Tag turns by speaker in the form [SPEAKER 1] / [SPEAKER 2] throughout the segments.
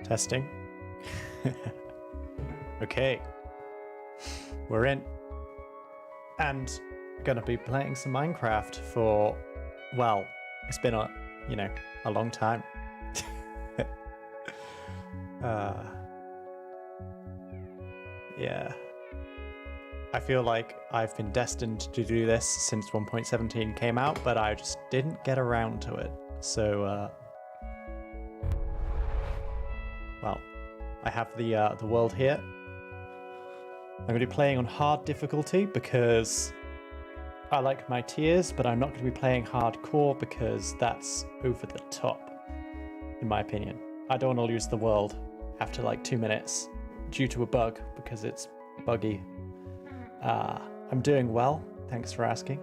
[SPEAKER 1] Testing. Okay. We're in. And gonna be playing some Minecraft for, well, it's been a long time. Yeah. I feel like I've been destined to do this since 1.17 came out, but I just didn't get around to it. So, well, I have the world here. I'm going to be playing on hard difficulty because I like my tiers, but I'm not going to be playing hardcore because that's over the top, in my opinion. I don't want to lose the world after like 2 minutes due to a bug because it's buggy. I'm doing well, thanks for asking.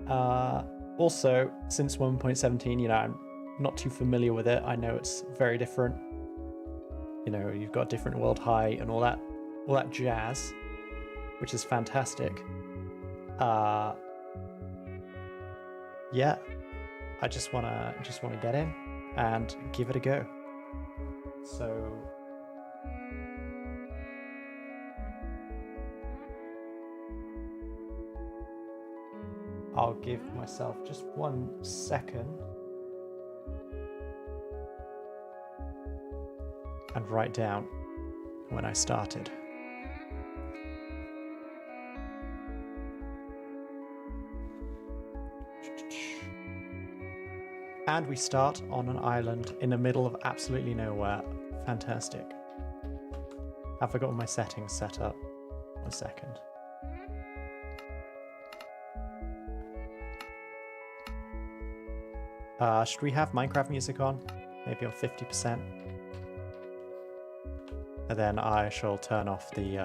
[SPEAKER 1] Also, since 1.17, I'm not too familiar with it. I know it's very different. You've got different world height and all that jazz, which is fantastic. Yeah, I just wanna get in and give it a go. So I'll give myself just 1 second and write down when I started. And we start on an island in the middle of absolutely nowhere. Fantastic. Have I got all my settings set up? 1 second. Should we have Minecraft music on? Maybe on 50%. And then I shall turn off the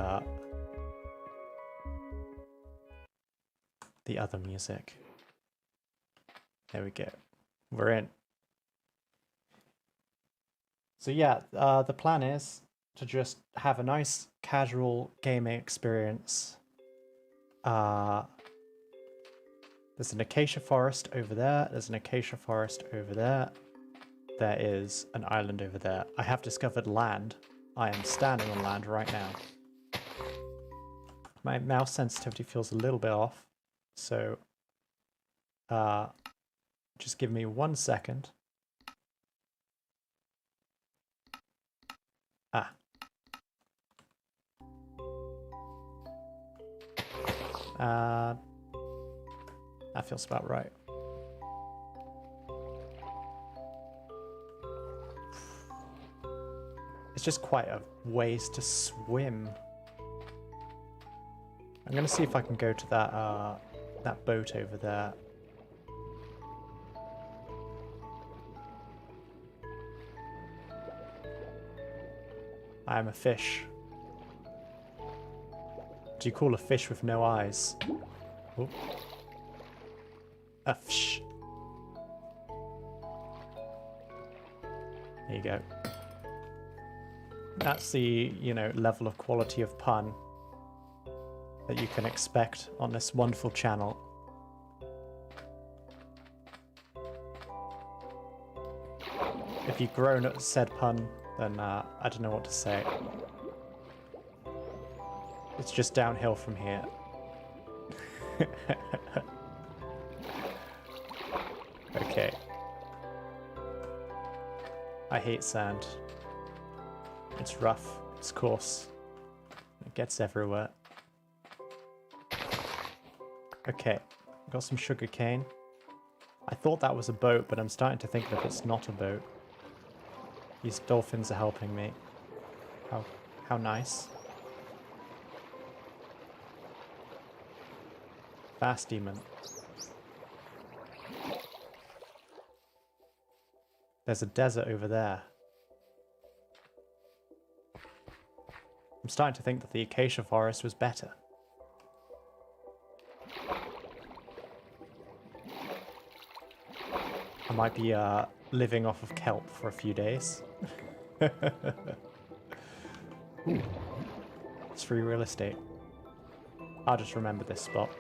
[SPEAKER 1] other music. There we go. We're in. So yeah, the plan is to just have a nice casual gaming experience. There's an acacia forest over there. There's an acacia forest over there. There is an island over there. I have discovered land. I am standing on land right now. My mouse sensitivity feels a little bit off. So, just give me 1 second. That feels about right. It's just quite a ways to swim. I'm gonna see if I can go to that boat over there. I am a fish. Do you call a fish with no eyes? Oh. A fish. There you go. That's the, level of quality of pun that you can expect on this wonderful channel. If you've grown at said pun, then I don't know what to say. It's just downhill from here. Okay. I hate sand. It's rough, it's coarse. It gets everywhere. Okay, got some sugar cane. I thought that was a boat, but I'm starting to think that it's not a boat. These dolphins are helping me. How nice. Fast demon. There's a desert over there. I'm starting to think that the acacia forest was better. I might be living off of kelp for a few days. Ooh. It's free real estate. I'll just remember this spot.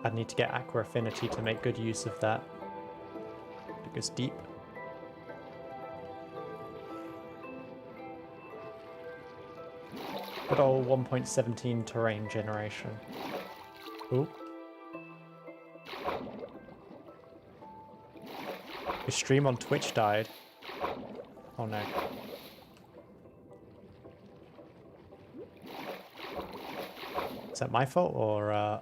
[SPEAKER 1] I'd need to get aqua affinity to make good use of that. It goes deep. Good old 1.17 terrain generation. Ooh. Your stream on Twitch died. Oh no. Is that my fault or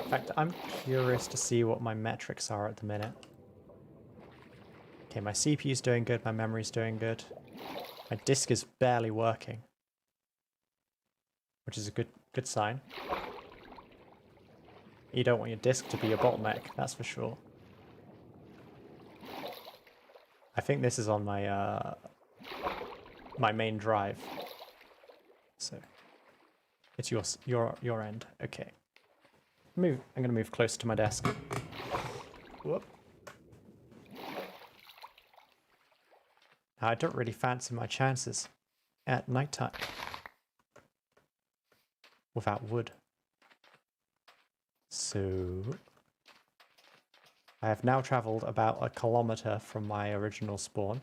[SPEAKER 1] in fact, I'm curious to see what my metrics are at the minute. Okay, my CPU's doing good, my memory's doing good. My disk is barely working, which is a good sign. You don't want your disk to be a bottleneck, that's for sure. I think this is on my my main drive. So it's your end. Okay. I'm gonna move closer to my desk. Whoop. I don't really fancy my chances at nighttime without wood. So I have now traveled about 1 kilometer from my original spawn.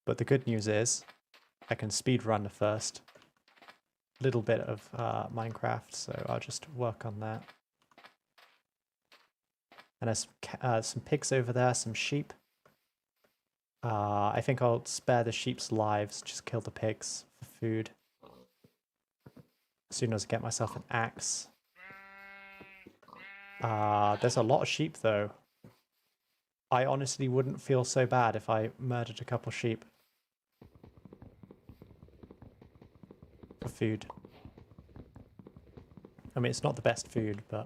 [SPEAKER 1] But the good news is I can speedrun the first little bit of Minecraft, so I'll just work on that. And there's some pigs over there, some sheep. I think I'll spare the sheep's lives, just kill the pigs for food. As soon as I get myself an axe. There's a lot of sheep though. I honestly wouldn't feel so bad if I murdered a couple sheep. For food. I mean, it's not the best food, but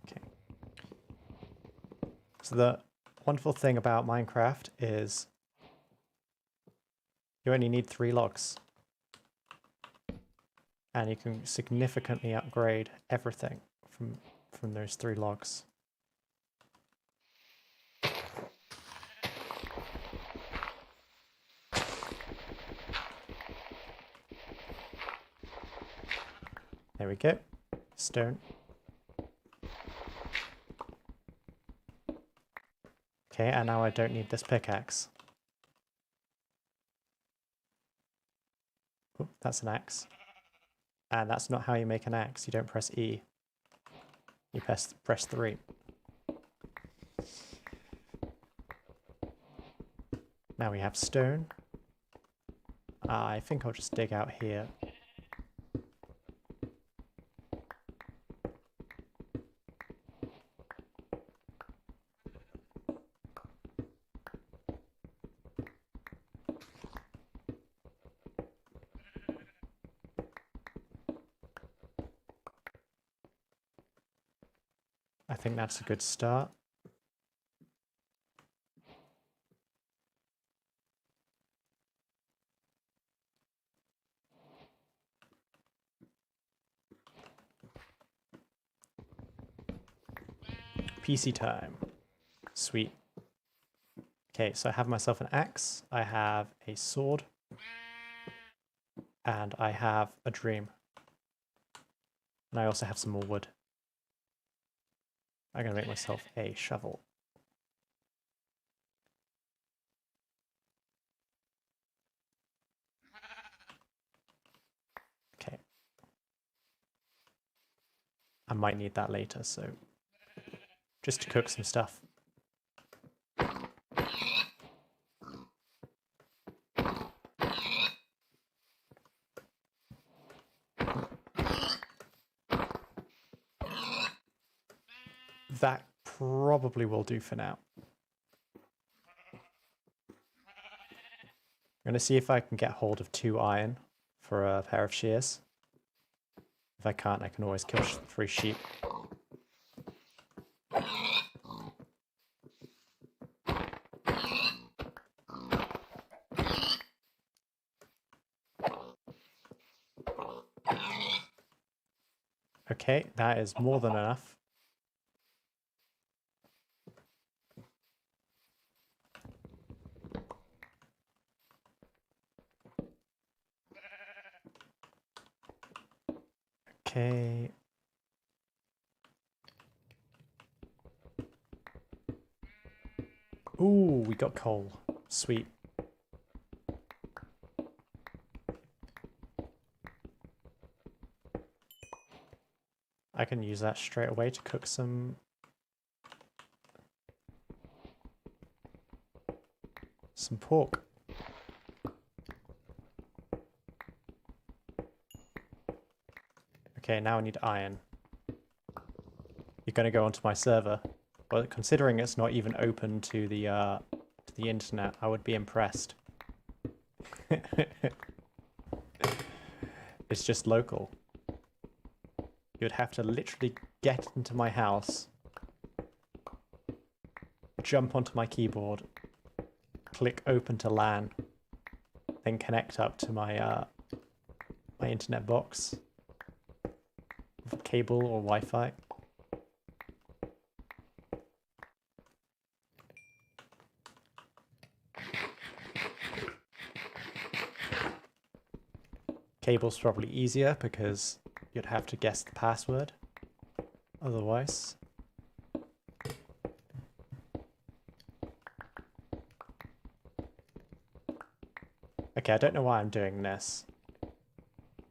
[SPEAKER 1] okay. So the wonderful thing about Minecraft is you only need 3 logs. And you can significantly upgrade everything from those 3 logs. There we go. Stone. Okay, and now I don't need this pickaxe. Oh, that's an axe. And that's not how you make an axe. You don't press E. You press 3. Now we have stone. I think I'll just dig out here. I think that's a good start. PC time. Sweet. Okay, so I have myself an axe, I have a sword, and I have a dream. And I also have some more wood. I'm going to make myself a shovel. Okay. I might need that later, so just to cook some stuff. That probably will do for now. I'm going to see if I can get hold of 2 iron for a pair of shears. If I can't, I can always kill 3 sheep. Okay, that is more than enough. Okay, Ooh, we got coal. Sweet. I can use that straight away to cook some pork. Okay, now I need iron. You're going to go onto my server. Well, considering it's not even open to the internet, I would be impressed. It's just local. You'd have to literally get into my house, jump onto my keyboard, click open to LAN, then connect up to my my internet box with cable or Wi-Fi. Cable's probably easier because you'd have to guess the password otherwise. Okay, I don't know why I'm doing this.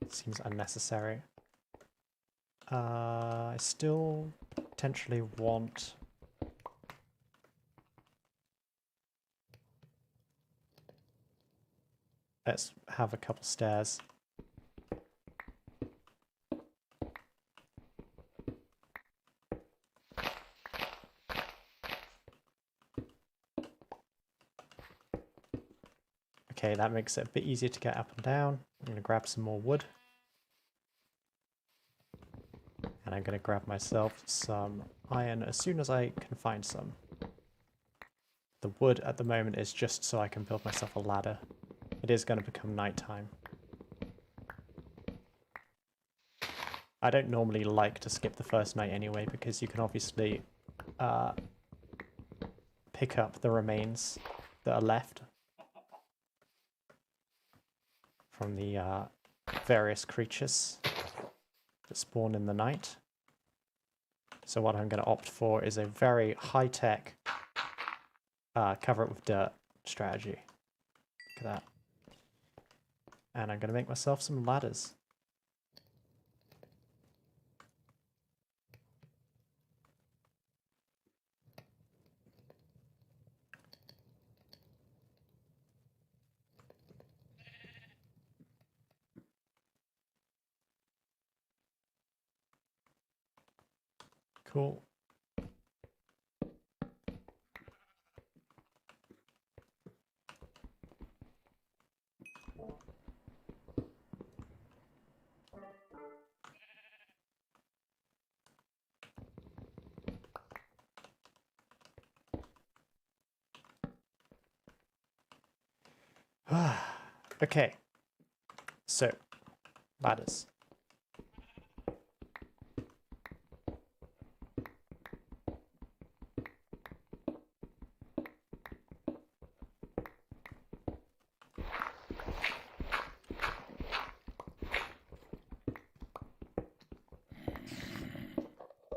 [SPEAKER 1] It seems unnecessary. I still potentially want... Let's have a couple stairs. Okay, that makes it a bit easier to get up and down. I'm going to grab some more wood. And I'm going to grab myself some iron as soon as I can find some. The wood at the moment is just so I can build myself a ladder. It is going to become nighttime. I don't normally like to skip the first night anyway, because you can obviously pick up the remains that are left from the various creatures that spawn in the night. So what I'm going to opt for is a very high-tech cover it with dirt strategy. Look at that. And I'm going to make myself some ladders. Cool. Okay. So, ladders.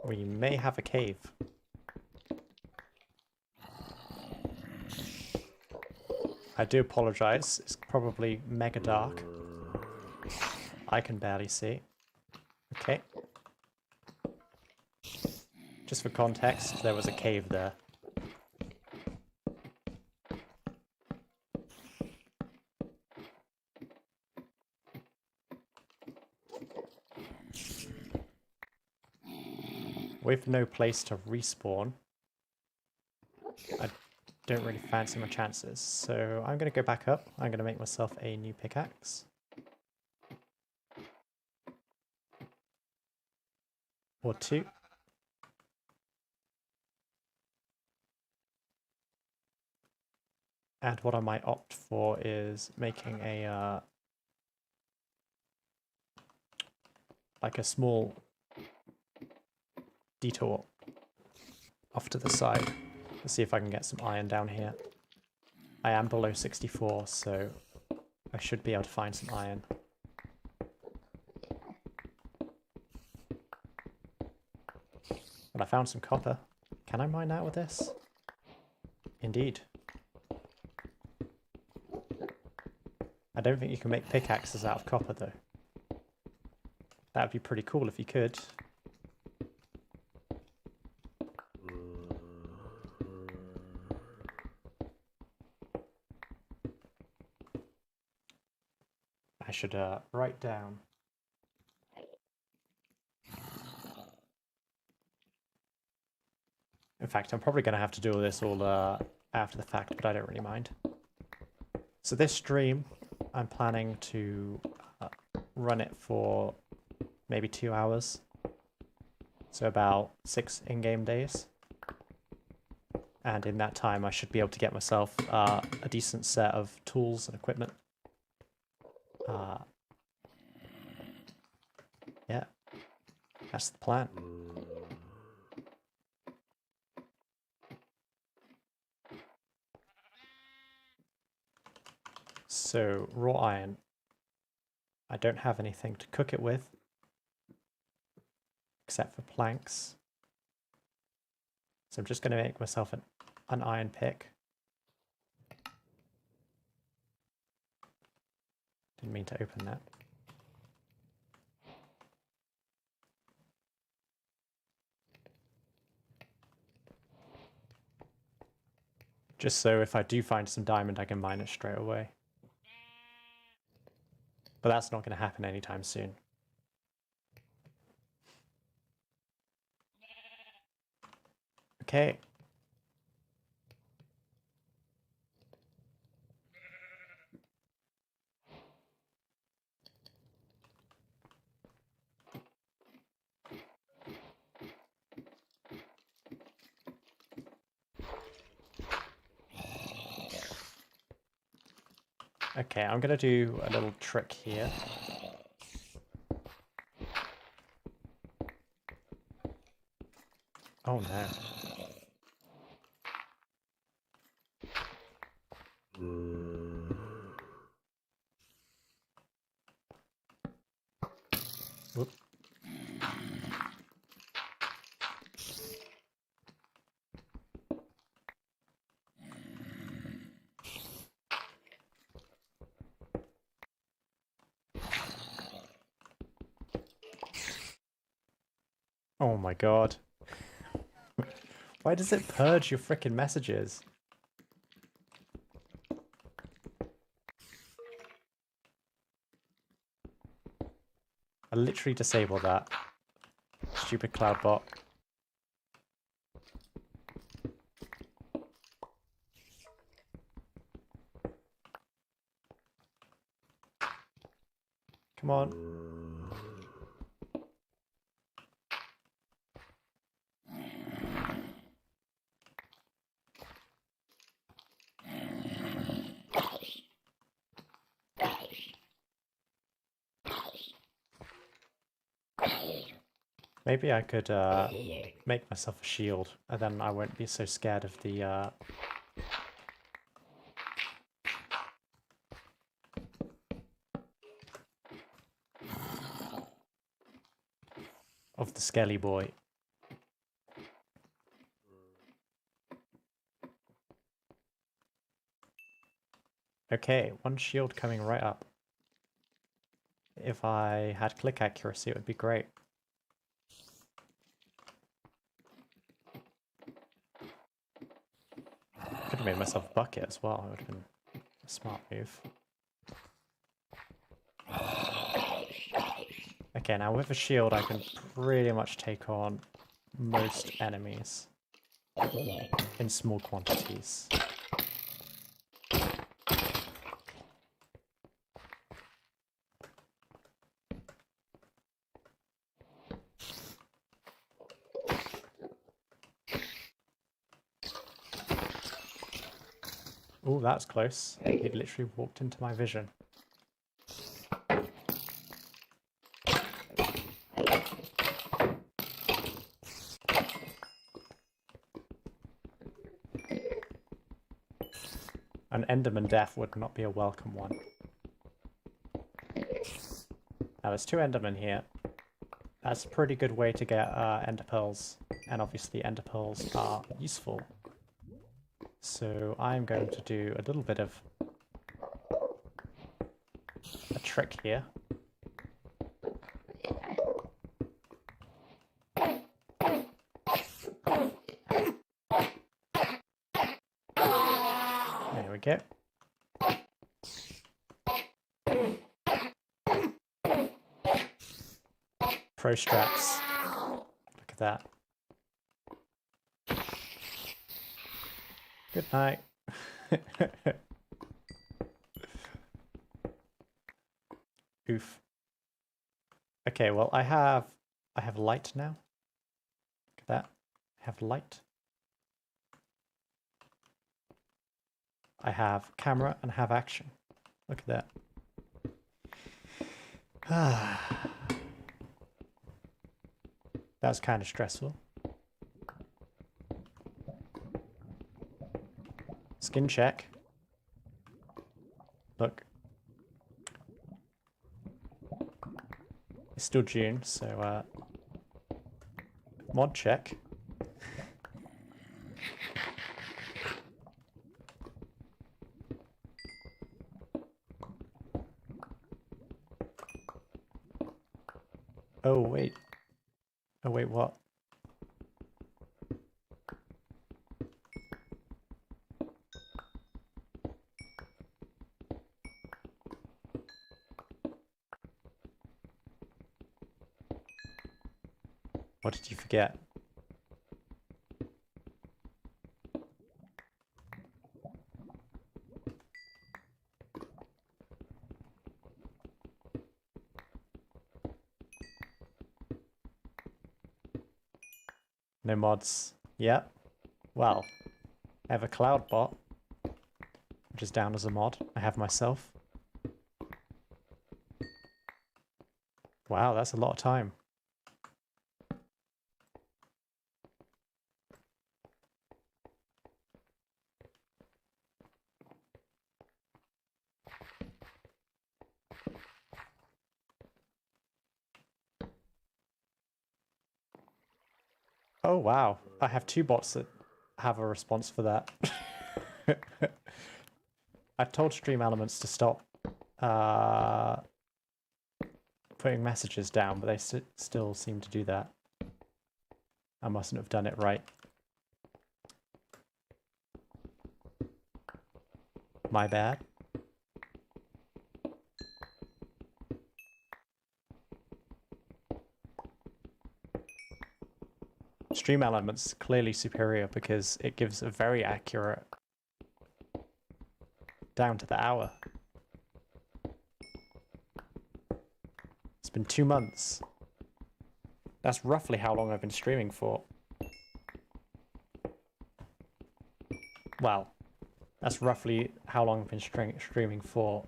[SPEAKER 1] We may have a cave. I do apologize, it's probably mega dark. I can barely see. Okay. Just for context, there was a cave there. With no place to respawn, I don't really fancy my chances. So I'm going to go back up. I'm going to make myself a new pickaxe. Or two. And what I might opt for is making a like a small detour off to the side. Let's see if I can get some iron down here. I am below 64, so I should be able to find some iron. But I found some copper. Can I mine out with this? Indeed. I don't think you can make pickaxes out of copper, though. That would be pretty cool if you could. I should write down. In fact, I'm probably going to have to do all this all after the fact, but I don't really mind. So this stream, I'm planning to run it for maybe 2 hours. So about 6 in-game days. And in that time, I should be able to get myself a decent set of tools and equipment. Yeah, that's the plan. So, raw iron. I don't have anything to cook it with, except for planks. So I'm just going to make myself an iron pick. Didn't mean to open that. Just so if I do find some diamond, I can mine it straight away. But that's not going to happen anytime soon. Okay. Okay, I'm going to do a little trick here. Oh no. Whoop. Oh my god. Why does it purge your frickin' messages? I literally disabled that. Stupid cloud bot. Come on. Maybe I could make myself a shield, and then I won't be so scared of the skelly boy. Okay, one shield coming right up. If I had click accuracy, it would be great. Could have made myself a bucket as well. It would have been a smart move. Okay, now with a shield, I can pretty much take on most enemies in small quantities. Oh, that's close. He literally walked into my vision. An Enderman death would not be a welcome one. Now there's 2 Endermen here. That's a pretty good way to get Ender Pearls. And obviously Ender Pearls are useful So I'm going to do a little bit of a trick here. There we go. Pro straps. Look at that. Good night. Oof. Okay, well I have light now. Look at that. I have light. I have camera and have action. Look at that. That's kind of stressful. Skin check. Look. It's still June, so mod check. Oh wait. Oh wait, what? What did you forget? No mods. Yep. Well, I have a cloud bot, which is down as a mod. I have myself. Wow, that's a lot of time. Oh wow, I have two bots that have a response for that. I've told Stream Elements to stop putting messages down, but they still seem to do that. I mustn't have done it right. My bad. Stream Elements clearly superior because it gives a very accurate down to the hour. It's been 2 months. That's roughly how long I've been streaming for. Well, that's roughly how long I've been streaming for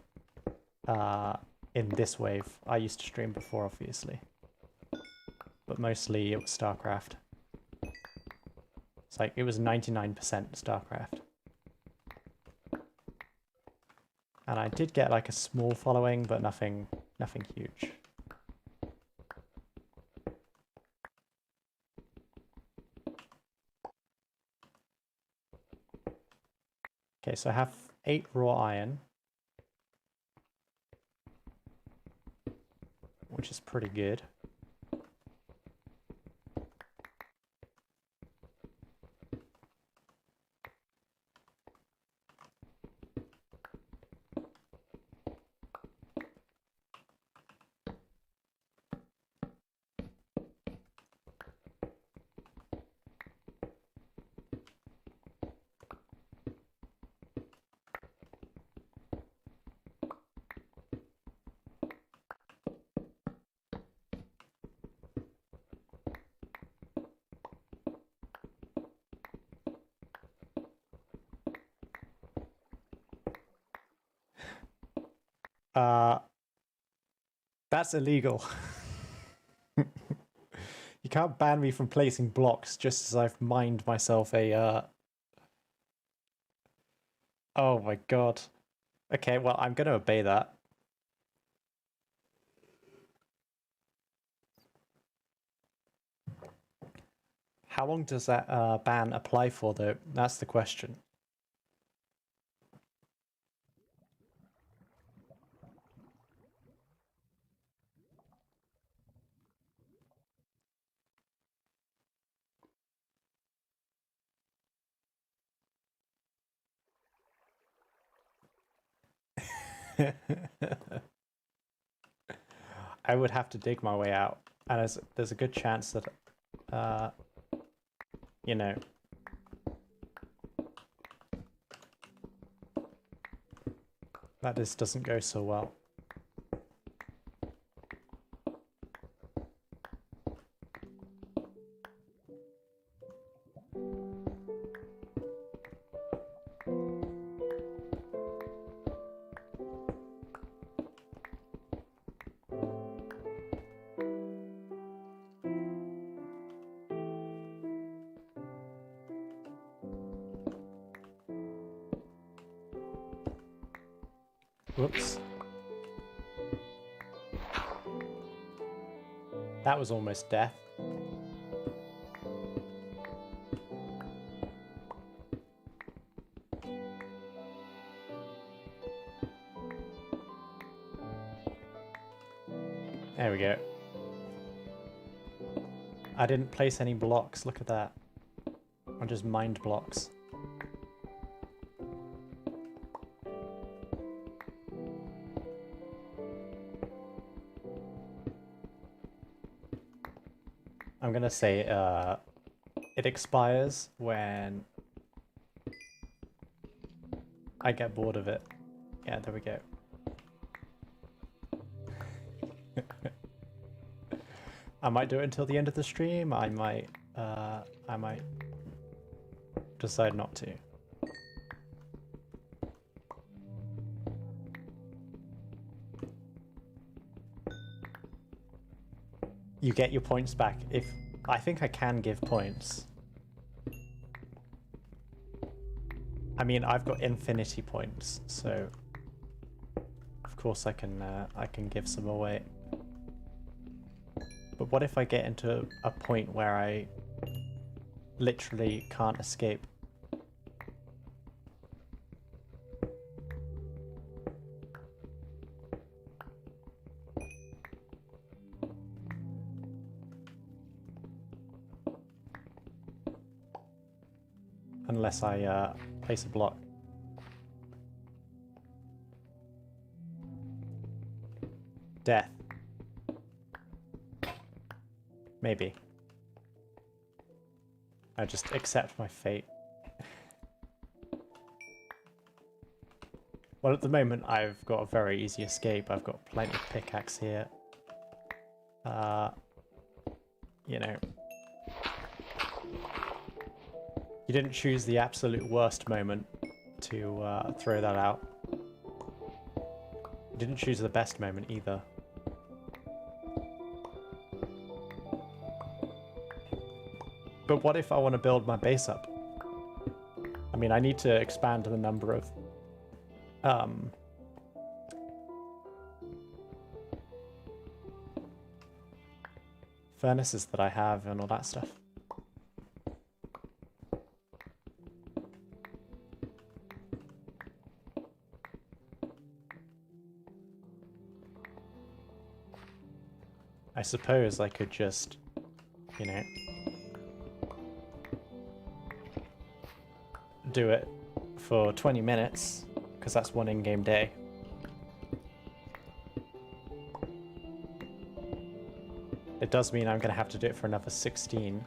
[SPEAKER 1] in this wave. I used to stream before, obviously. But mostly it was StarCraft. It's like, it was 99% StarCraft. And I did get like a small following, but nothing huge. Okay, so I have 8 raw iron, which is pretty good. That's illegal. You can't ban me from placing blocks just as I've mined myself a Oh my god. Okay, well, I'm going to obey that. How long does that ban apply for, though? That's the question. I would have to dig my way out, and there's a good chance that, you know, that this doesn't go so well. Whoops. That was almost death. There we go. I didn't place any blocks, look at that. I just mined blocks. I'm gonna say it expires when I get bored of it. Yeah, there we go. I might do it until the end of the stream. I might decide not to. You get your points back if... I think I can give points. I mean, I've got infinity points, so... Of course I can give some away. But what if I get into a point where I literally can't escape? Unless I place a block. Death. Maybe. I just accept my fate. Well, at the moment I've got a very easy escape. I've got plenty of pickaxe here. You know. You didn't choose the absolute worst moment to throw that out. You didn't choose the best moment either. But what if I want to build my base up? I mean, I need to expand the number of furnaces that I have and all that stuff. I suppose I could just, you know, do it for 20 minutes, because that's one in-game day. It does mean I'm going to have to do it for another 16.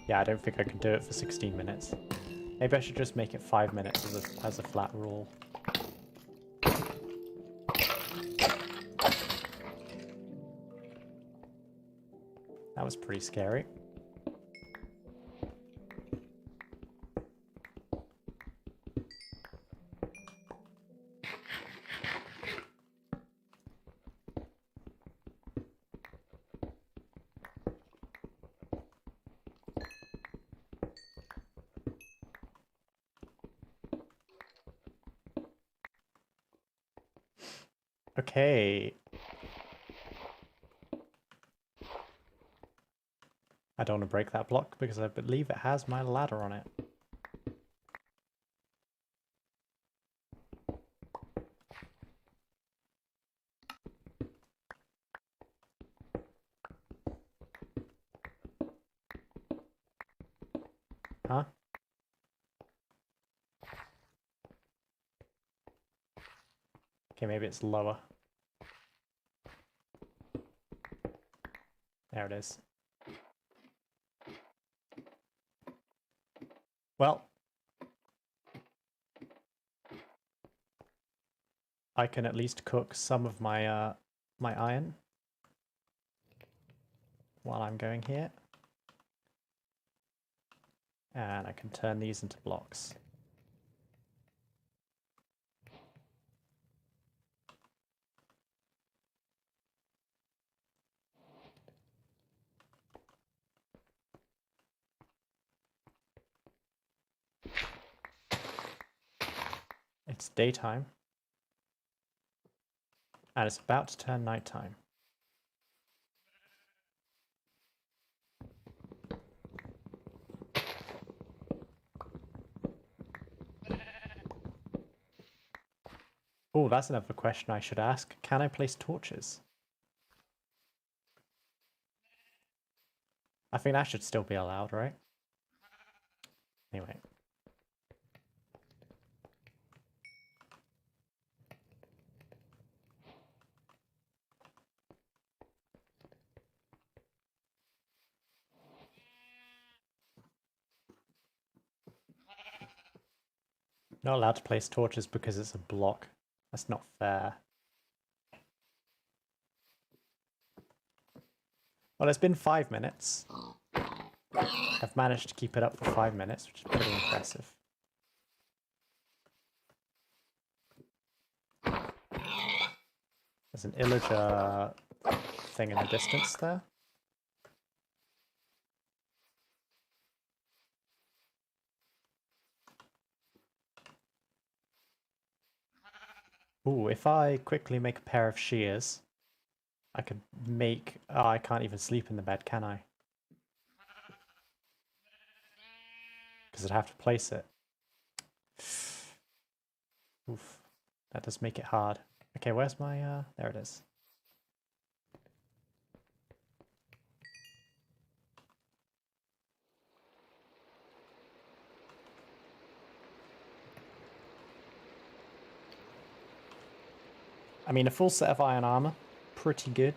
[SPEAKER 1] Yeah, I don't think I can do it for 16 minutes. Maybe I should just make it 5 minutes as a flat rule. That was pretty scary. Okay. I don't want to break that block because I believe it has my ladder on it. Huh? Okay, maybe it's lower. There it is. Well, I can at least cook some of my my iron while I'm going here. And I can turn these into blocks. It's daytime. And it's about to turn nighttime. Oh, that's another question I should ask. Can I place torches? I think that should still be allowed, right? Anyway. Not allowed to place torches because it's a block. That's not fair. Well, it's been 5 minutes. I've managed to keep it up for 5 minutes, which is pretty impressive. There's an illager thing in the distance there. Ooh, if I quickly make a pair of shears, I could make... Oh, I can't even sleep in the bed, can I? Because I'd have to place it. Oof. That does make it hard. Okay, where's my... There it is. I mean, a full set of iron armor, pretty good.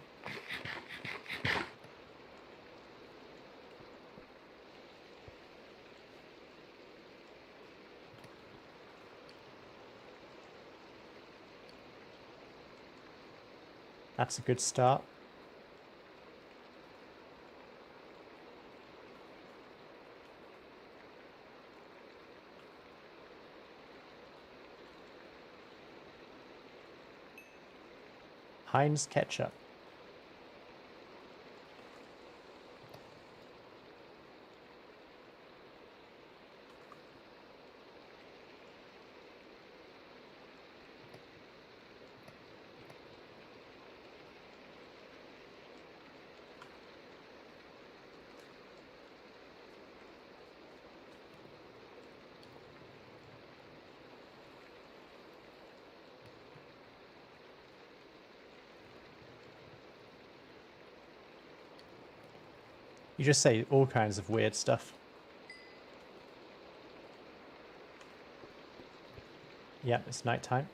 [SPEAKER 1] That's a good start. Heinz ketchup. You just say all kinds of weird stuff. Yep, it's nighttime.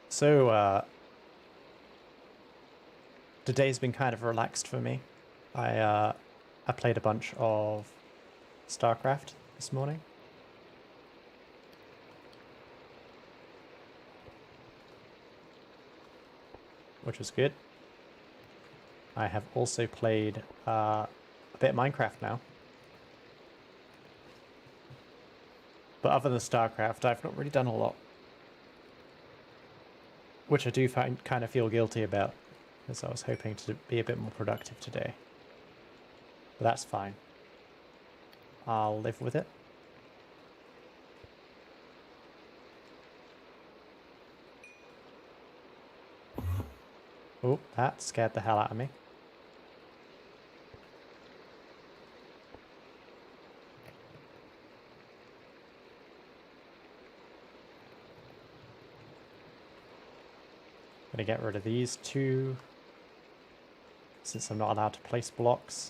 [SPEAKER 1] So, today's been kind of relaxed for me. I played a bunch of StarCraft this morning. Which was good. I have also played a bit of Minecraft now. But other than StarCraft, I've not really done a lot. Which I do kind of feel guilty about, because I was hoping to be a bit more productive today. But that's fine. I'll live with it. Oh, that scared the hell out of me. Gonna get rid of these two, since I'm not allowed to place blocks.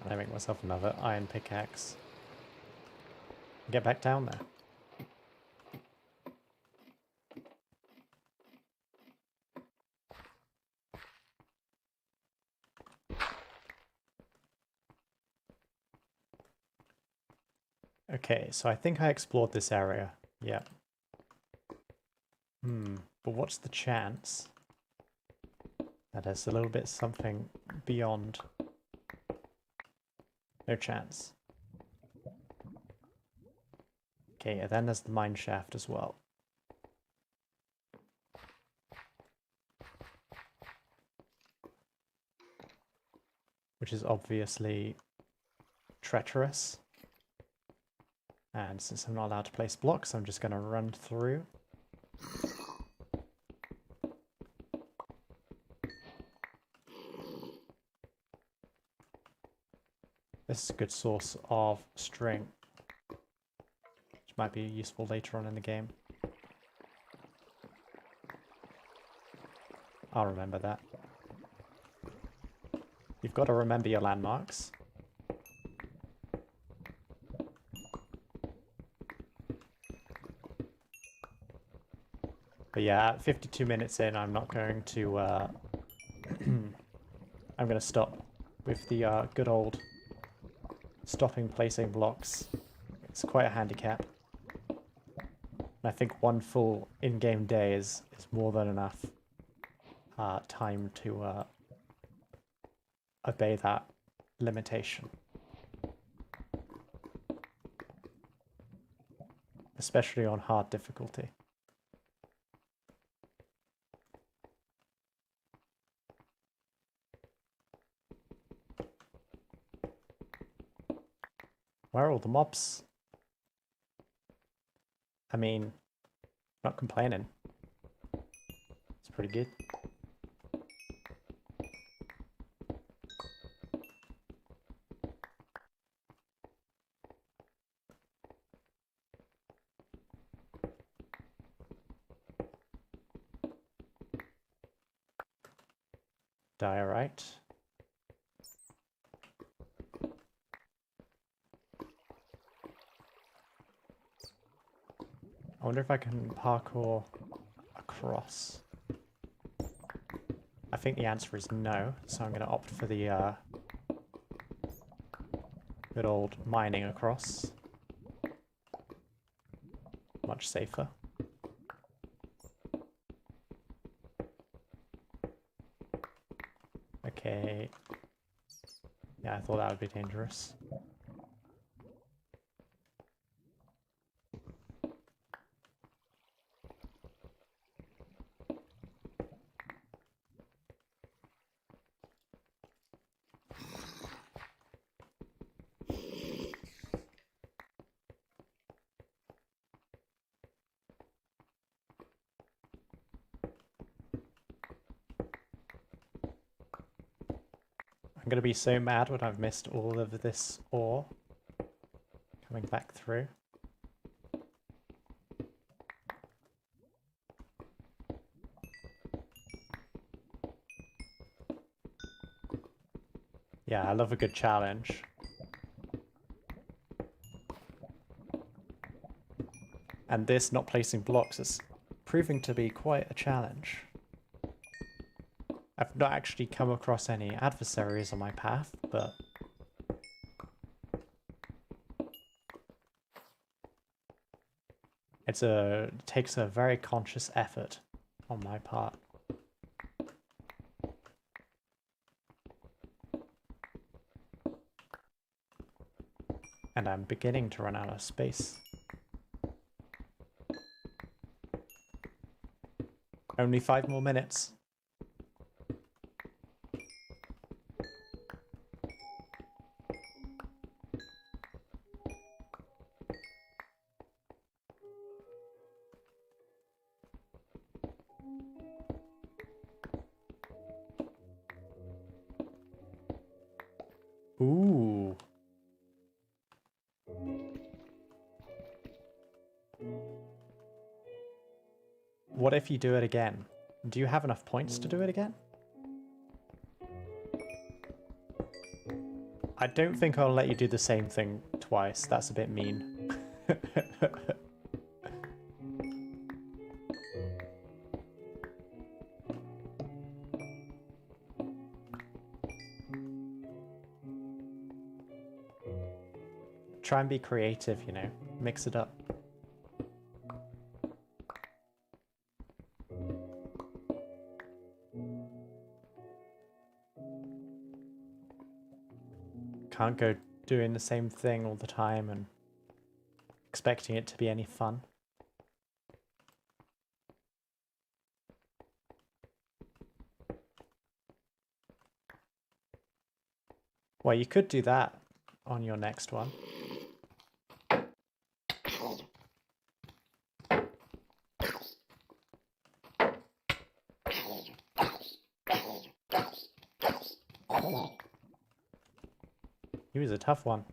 [SPEAKER 1] And I make myself another iron pickaxe. Get back down there. Okay, so I think I explored this area. Yeah. But what's the chance that there's a little bit something beyond? No chance. Okay, and then there's the mineshaft as well. Which is obviously treacherous. And since I'm not allowed to place blocks, I'm just going to run through. This is a good source of string, which might be useful later on in the game. I'll remember that. You've got to remember your landmarks. But yeah, at 52 minutes in, I'm not going to, I'm going to stop with the good old stopping placing blocks. It's quite a handicap. And I think one full in-game day is more than enough time to obey that limitation. Especially on hard difficulty. Where are all the mobs? I mean, not complaining. It's pretty good. Diorite. I wonder if I can parkour across. I think the answer is no, so I'm going to opt for the good old mining across. Much safer. Okay. Yeah, I thought that would be dangerous. I'm going to be so mad when I've missed all of this ore coming back through. Yeah, I love a good challenge. And this not placing blocks is proving to be quite a challenge. I've not actually come across any adversaries on my path, but it takes a very conscious effort on my part. And I'm beginning to run out of space. Only 5 more minutes. Ooh. What if you do it again? Do you have enough points to do it again? I don't think I'll let you do the same thing twice. That's a bit mean. Try and be creative, you know. Mix it up. Can't go doing the same thing all the time and expecting it to be any fun. Well, you could do that on your next one. He was a tough one.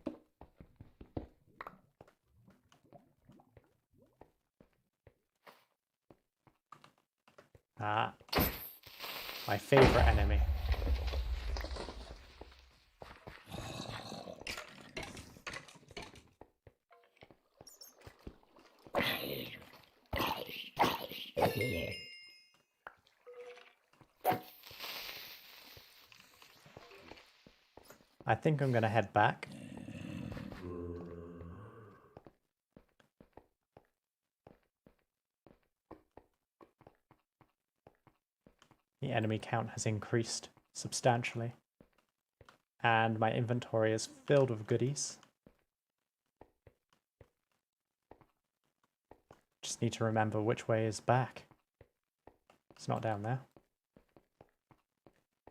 [SPEAKER 1] Ah, my favorite enemy. I think I'm going to head back. The enemy count has increased substantially. And my inventory is filled with goodies. Just need to remember which way is back. It's not down there.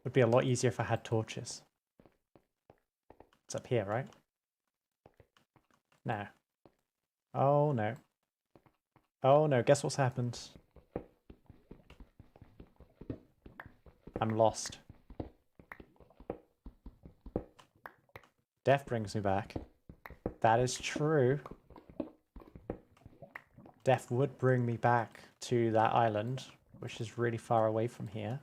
[SPEAKER 1] Would be a lot easier if I had torches. It's up here, right? No. Oh no. Oh no, guess what's happened? I'm lost. Death brings me back. That is true. Death would bring me back to that island, which is really far away from here.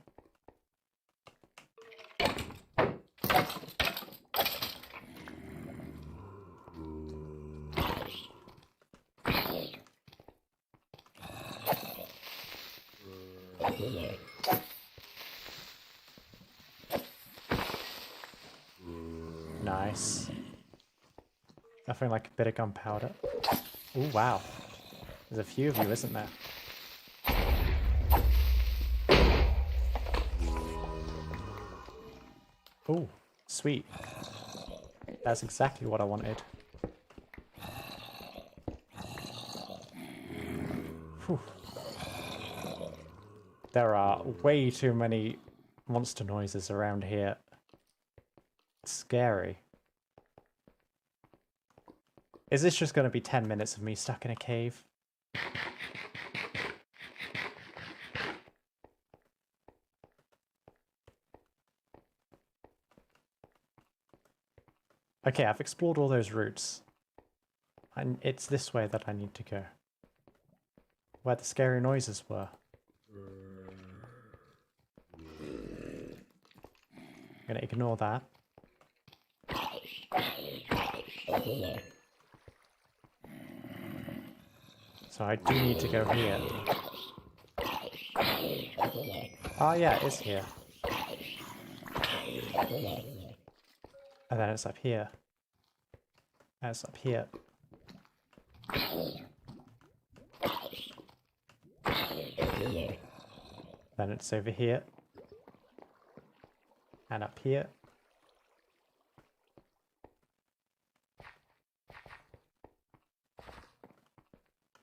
[SPEAKER 1] Nice. Nothing like a bit of gunpowder. Oh wow. There's a few of you, isn't there? Oh, sweet. That's exactly what I wanted. Whew. There are way too many monster noises around here. It's scary. Is this just going to be 10 minutes of me stuck in a cave? Okay, I've explored all those routes. And it's this way that I need to go. Where the scary noises were. I'm gonna ignore that. So I do need to go here. Oh yeah, it is here. And then it's up here. And it's up here. Then it's over here. And up here.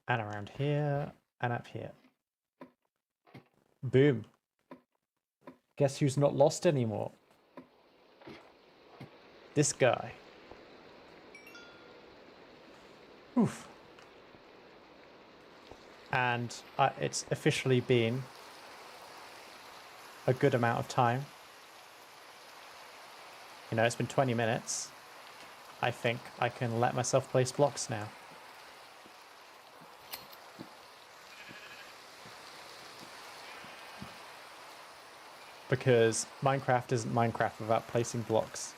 [SPEAKER 1] And around here. And up here. Boom. Guess who's not lost anymore? This guy. Oof. And it's officially been a good amount of time You know, it's been 20 minutes. I think I can let myself place blocks now. Because Minecraft isn't Minecraft without placing blocks.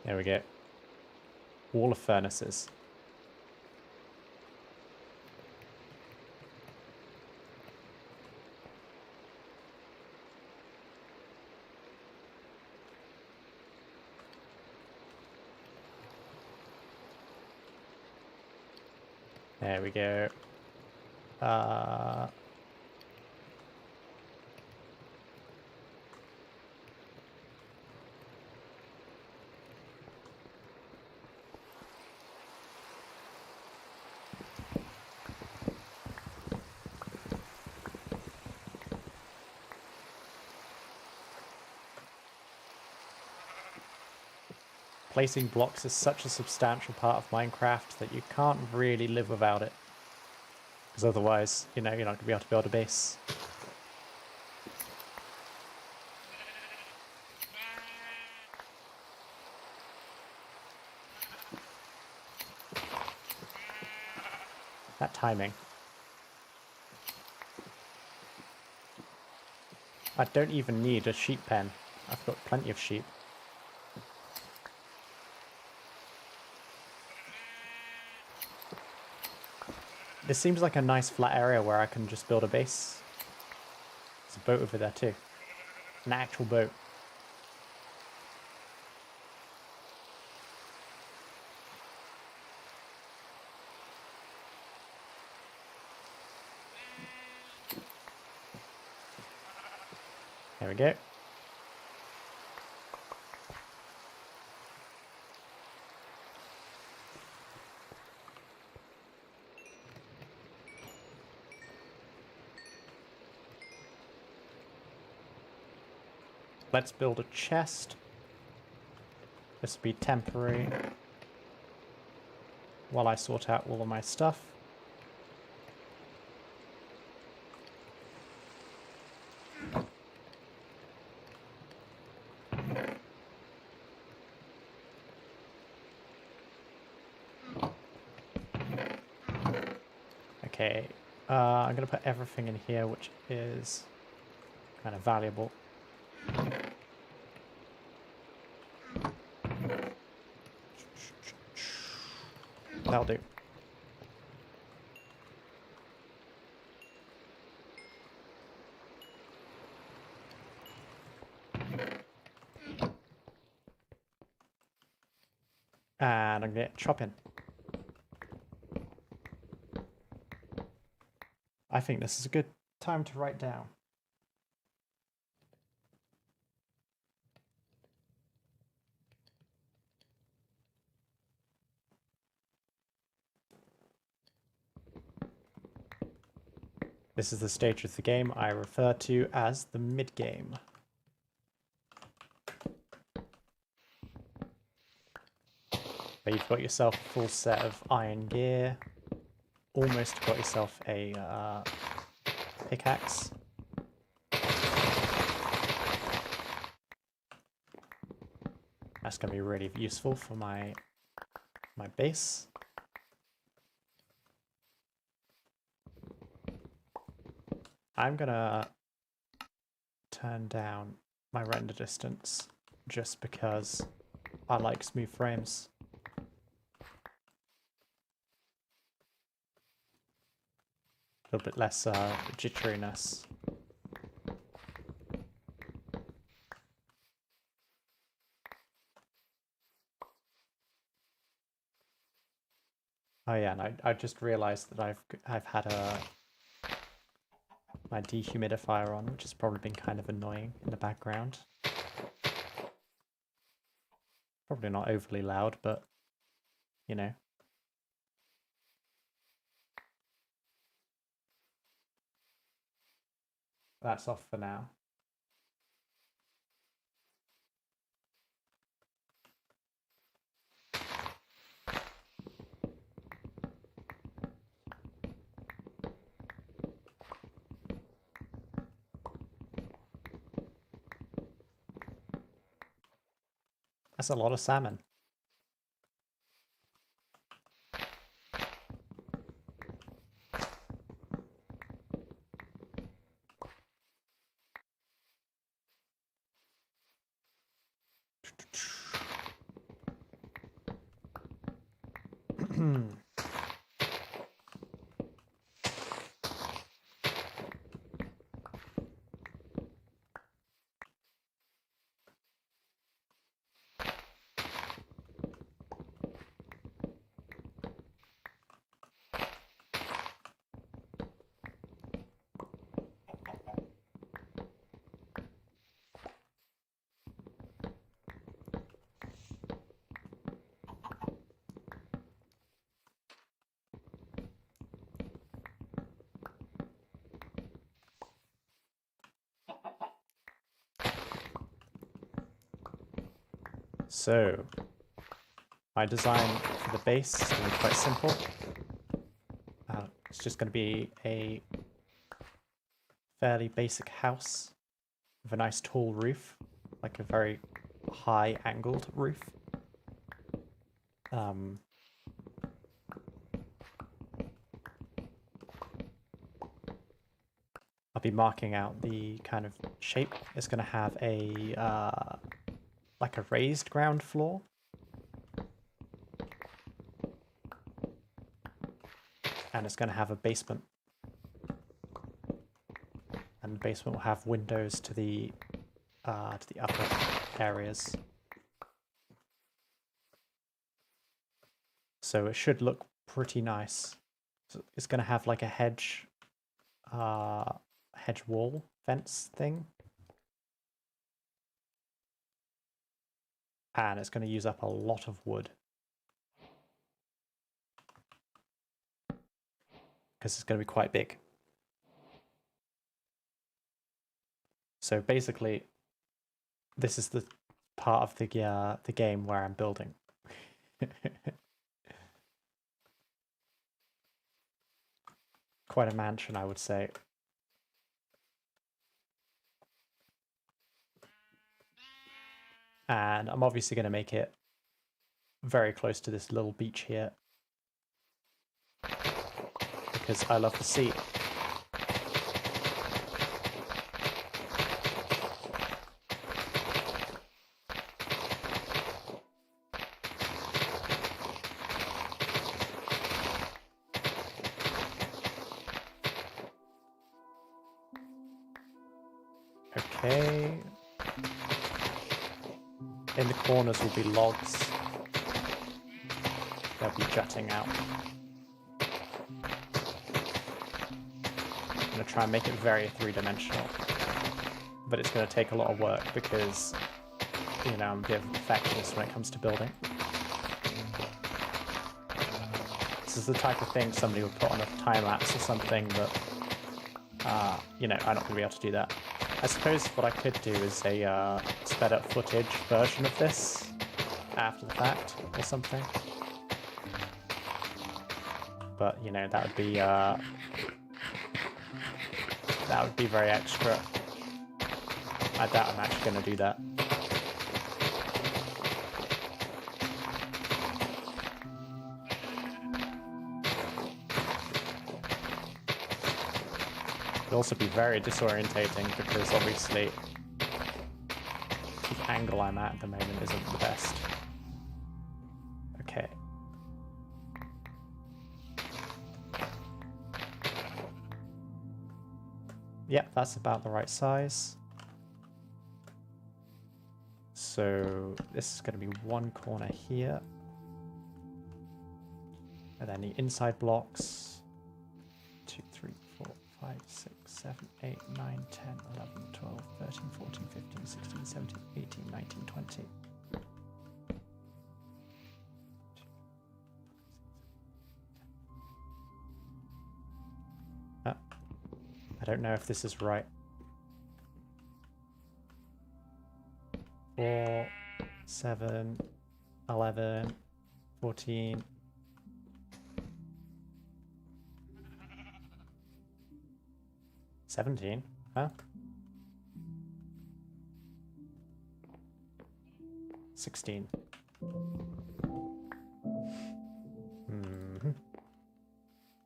[SPEAKER 1] There we go. Wall of furnaces. There we go. Placing blocks is such a substantial part of Minecraft that you can't really live without it. Because otherwise, you know, you're not going to be able to build a base. That timing. I don't even need a sheep pen. I've got plenty of sheep. This seems like a nice flat area where I can just build a base. There's a boat over there too. An actual boat. There we go. Let's build a chest. This will be temporary while I sort out all of my stuff. Okay, I'm going to put everything in here which is kind of valuable. That'll do. And I'm going to get chopping. I think this is a good time to write down. This is the stage of the game I refer to as the mid-game. Where you've got yourself a full set of iron gear, almost got yourself a pickaxe. That's going to be really useful for my base. I'm going to turn down my render distance just because I like smooth frames. A little bit less jitteriness. Oh yeah, and I just realised that I've had my dehumidifier on, which has probably been kind of annoying in the background. Probably not overly loud, but you know. That's off for now. That's a lot of salmon. So, my design for the base is going to be quite simple. It's just going to be a fairly basic house with a nice tall roof, like a very high angled roof. I'll be marking out the kind of shape. It's going to have a like a raised ground floor. And it's going to have a basement. And the basement will have windows to the upper areas. So it should look pretty nice. So it's going to have like a hedge wall fence thing. And it's going to use up a lot of wood. Because it's going to be quite big. So basically, this is the part of the game where I'm building. Quite a mansion, I would say. And I'm obviously going to make it very close to this little beach here. Because I love the sea. Okay. In the corners will be logs. They'll be jutting out. I'm going to try and make it very three-dimensional. But it's going to take a lot of work because, you know, I'm a bit of a perfectionist when it comes to building. This is the type of thing somebody would put on a time-lapse or something that, you know, I'm not going to be able to do that. I suppose what I could do is a sped-up footage version of this after the fact or something. But, you know, that would be very extra. I doubt I'm actually going to do that. It'll also be very disorientating because obviously the angle I'm at the moment isn't the best. Okay. Yep, that's about the right size. So this is going to be one corner here. And then the inside blocks. 2, 3, 4, 5, 6, 7, 8, 9, 10, 11, 12, 13, 14, 15, 16, 17, 18, 19, 20. I don't know if this is right. 4, 7, 11, 14. 17? Huh? 16.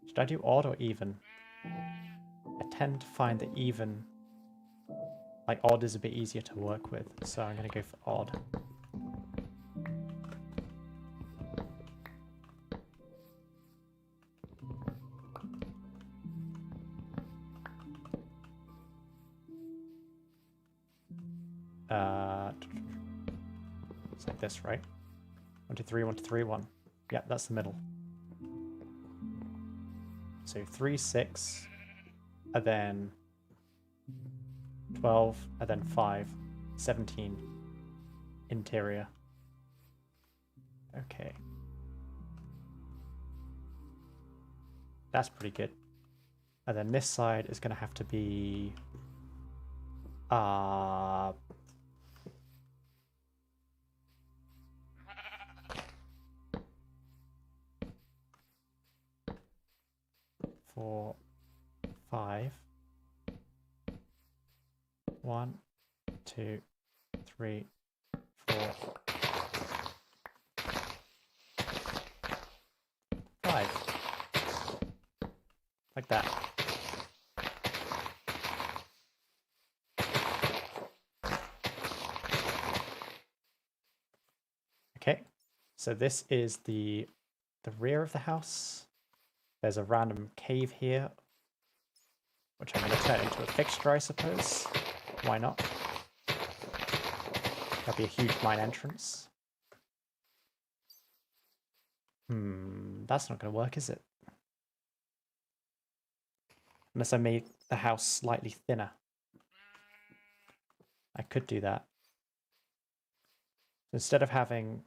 [SPEAKER 1] Should I do odd or even? I tend to find that even, like odd is a bit easier to work with, so I'm going to go for odd. It's like this, right? 1, 2, 3, 1, 2, 3, 1. Yeah, that's the middle. So 3, 6, and then 12, and then 5, 17 interior. Okay. That's pretty good. And then this side is going to have to be 4, 5. 1, 2, 3, 4, 5. Like that. Okay, so this is the rear of the house. There's a random cave here, which I'm going to turn into a fixture, I suppose. Why not? That'd be a huge mine entrance. That's not going to work, is it? Unless I made the house slightly thinner. I could do that. Instead of having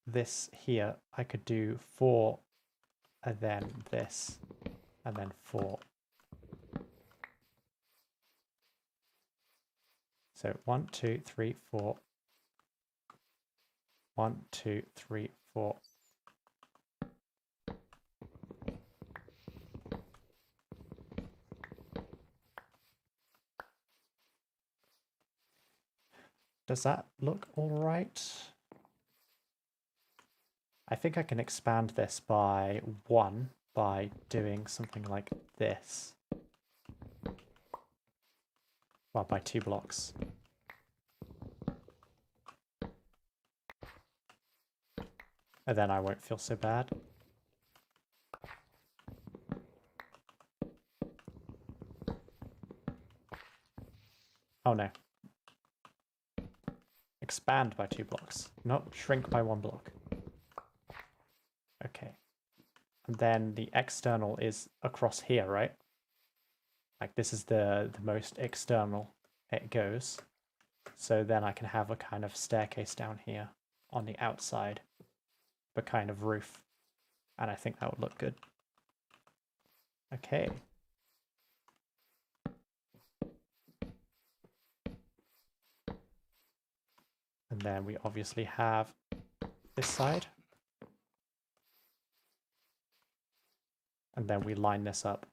[SPEAKER 1] this here, I could do 4, and then this, and then 4. So 1, 2, 3, 4. 1, 2, 3, 4. Does that look all right? I think I can expand this by 1 by doing something like this. Well, by 2 blocks. And then I won't feel so bad. Oh no. Expand by 2 blocks, not shrink by 1 block. Okay. And then the external is across here, right? Like this is the most external it goes. So then I can have a kind of staircase down here on the outside, but kind of roof. And I think that would look good. Okay. And then we obviously have this side. And then we line this up.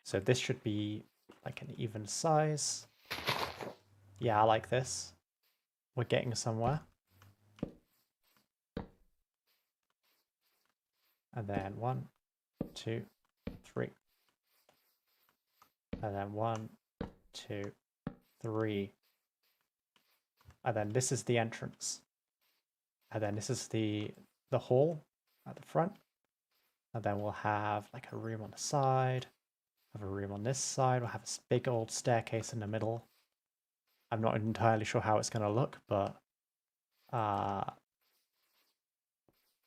[SPEAKER 1] So this should be like an even size. Yeah, I like this. We're getting somewhere. And then 1, 2, 3. And then 1, 2, 3. And then this is the entrance. And then this is the hall at the front. And then we'll have like a room on the side. Have a room on this side. We'll have a big old staircase in the middle. I'm not entirely sure how it's going to look, but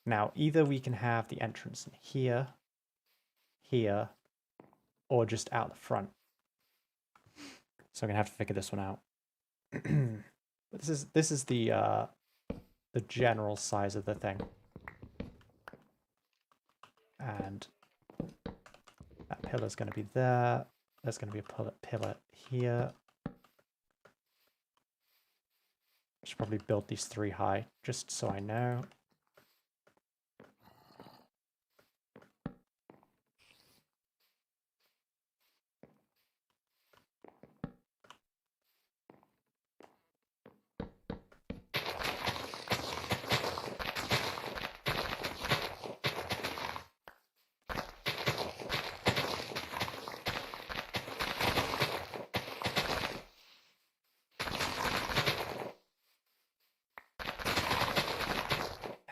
[SPEAKER 1] now either we can have the entrance in here, here, or just out the front. So I'm gonna have to figure this one out. But this is the general size of the thing, and that pillar's going to be there. There's going to be a pillar here. I should probably build these 3 high, just so I know.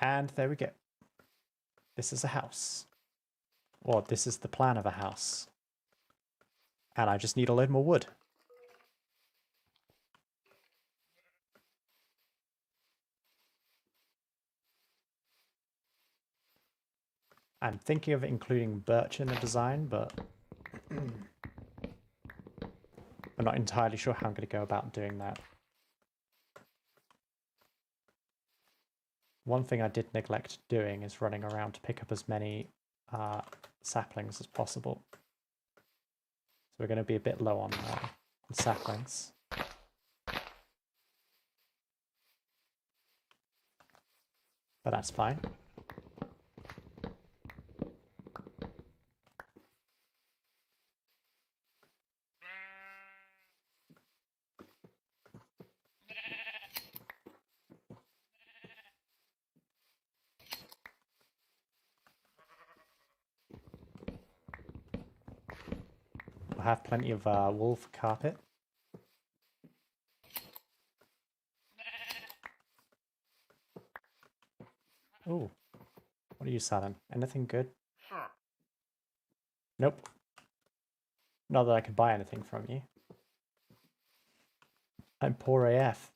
[SPEAKER 1] And there we go. This is a house. Well, this is the plan of a house. And I just need a load more wood. I'm thinking of including birch in the design, but I'm not entirely sure how I'm going to go about doing that. One thing I did neglect doing is running around to pick up as many saplings as possible. So we're going to be a bit low on saplings. But that's fine. We'll have plenty of wool for carpet. Ooh, what are you selling? Anything good? Nope. Not that I could buy anything from you. I'm poor AF.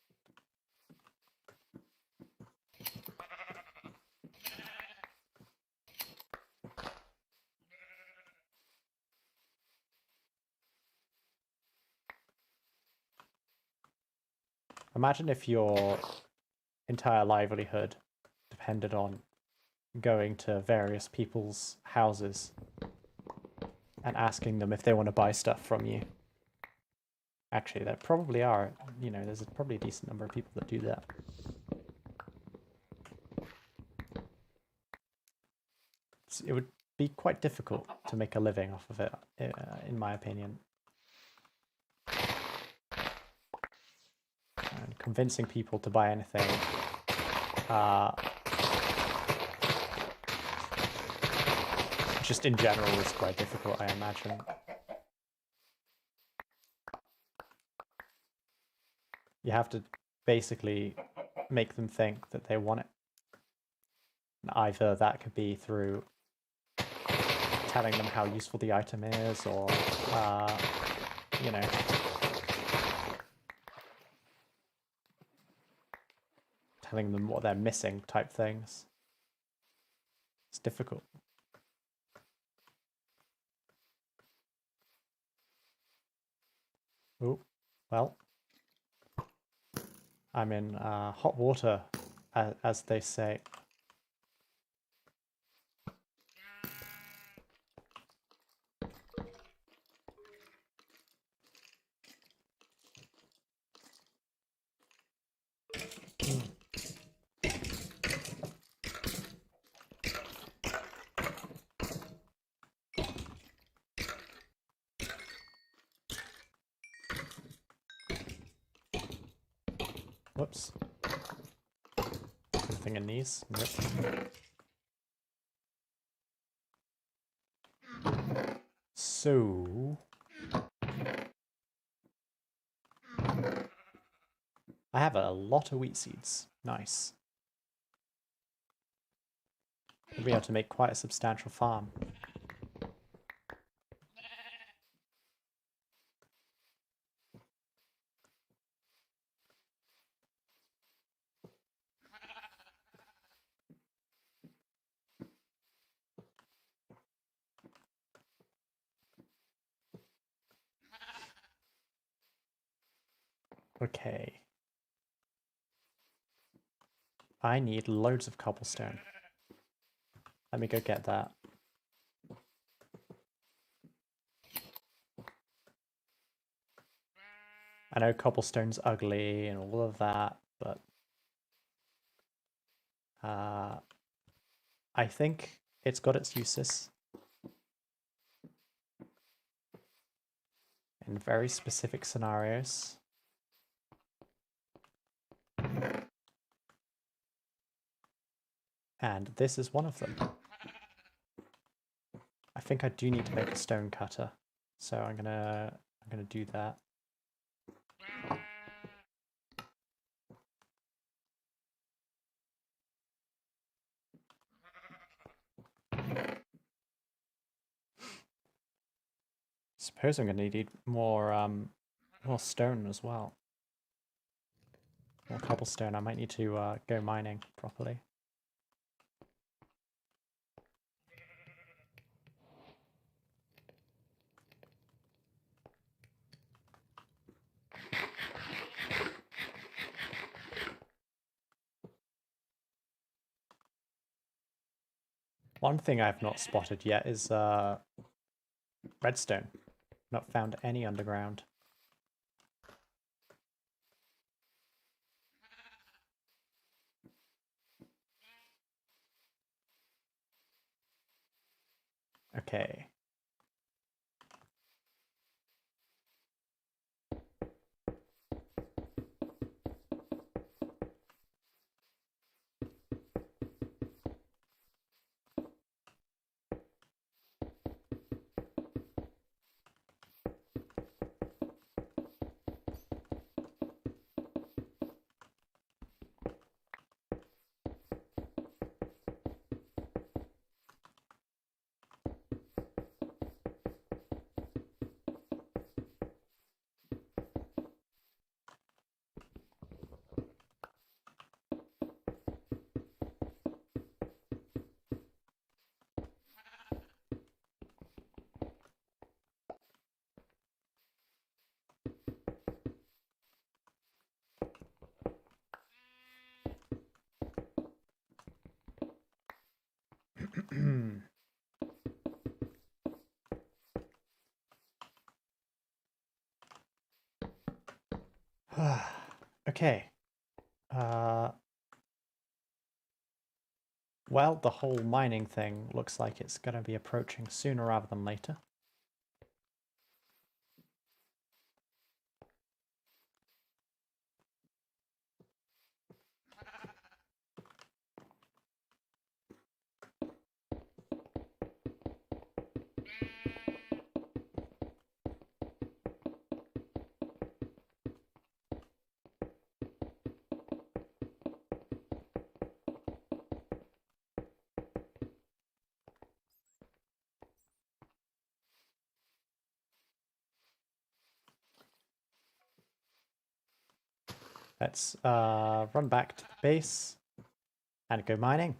[SPEAKER 1] Imagine if your entire livelihood depended on going to various people's houses and asking them if they want to buy stuff from you. Actually, there probably are, you know, there's probably a decent number of people that do that. It would be quite difficult to make a living off of it, in my opinion. And convincing people to buy anything just in general is quite difficult, I imagine. You have to basically make them think that they want it. And either that could be through telling them how useful the item is, or, you know, telling them what they're missing type things. It's difficult. Oh, well, I'm in hot water, as they say. Whoops. Anything in these? Nope. So... I have a lot of wheat seeds. Nice. I'll be able to make quite a substantial farm. Okay. I need loads of cobblestone. Let me go get that. I know cobblestone's ugly and all of that, but I think it's got its uses in very specific scenarios. And this is one of them. I think I do need to make a stone cutter, so I'm gonna do that. Suppose I'm going to need more stone as well. More cobblestone. I might need to go mining properly. One thing I've not spotted yet is redstone. Not found any underground. Okay. Okay. Well, the whole mining thing looks like it's going to be approaching sooner rather than later. Let's run back to the base and go mining.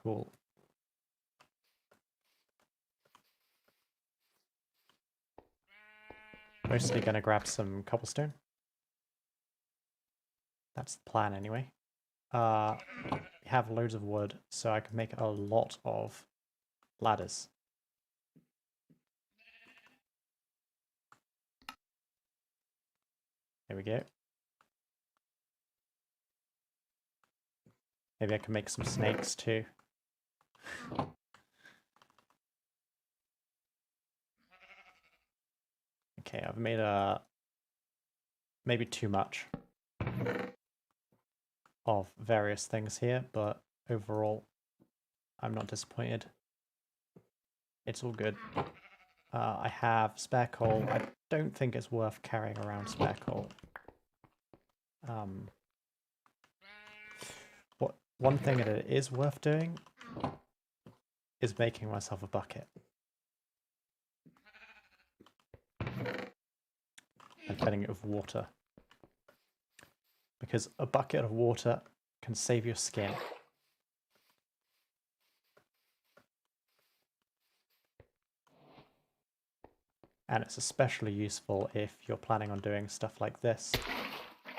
[SPEAKER 1] Cool. Mostly gonna grab some cobblestone. That's the plan anyway. We have loads of wood, so I can make a lot of ladders. There we go. Maybe I can make some snakes too. Okay, I've made maybe too much of various things here, but overall, I'm not disappointed. It's all good. I have spare coal. I don't think it's worth carrying around spare coal. One thing that it is worth doing is making myself a bucket. And filling it with water. Because a bucket of water can save your skin. And it's especially useful if you're planning on doing stuff like this.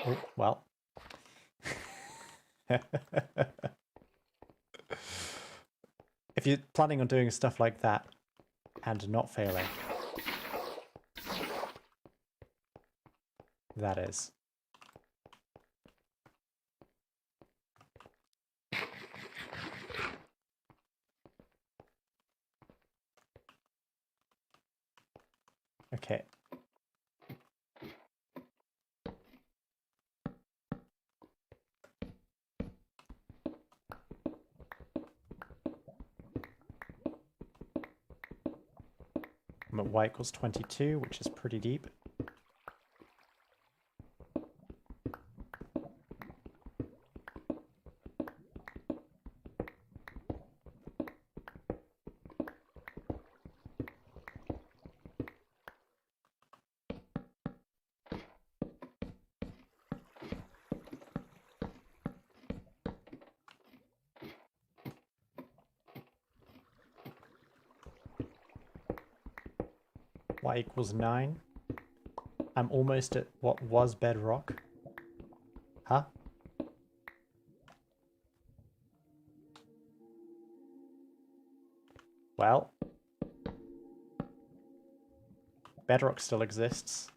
[SPEAKER 1] Oh, well. If you're planning on doing stuff like that and not failing, that is. Okay. I'm at y equals 22, which is pretty deep. y equals 9. I'm almost at what was bedrock. Huh? Well, bedrock still exists.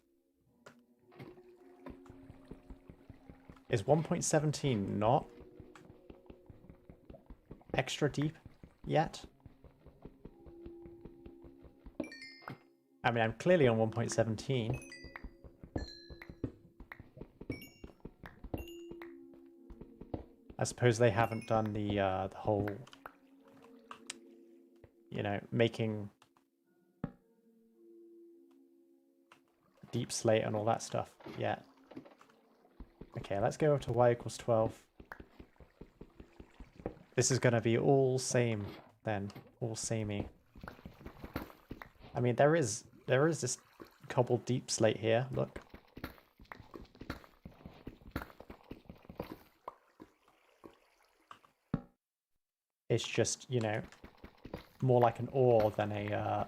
[SPEAKER 1] Is 1.17 not extra deep yet? I mean, I'm clearly on 1.17. I suppose they haven't done the whole, you know, making deep slate and all that stuff yet. Okay, let's go up to y equals 12. This is going to be all same then, all samey. I mean, there is this cobbled deep slate here, look. It's just, you know, more like an ore than a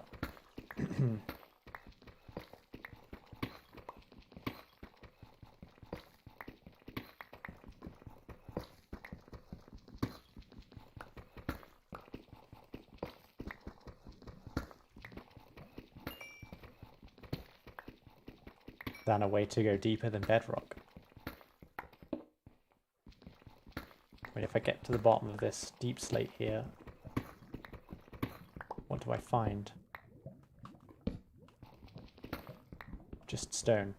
[SPEAKER 1] than a way to go deeper than bedrock. I mean, if I get to the bottom of this deep slate here, what do I find? Just stone.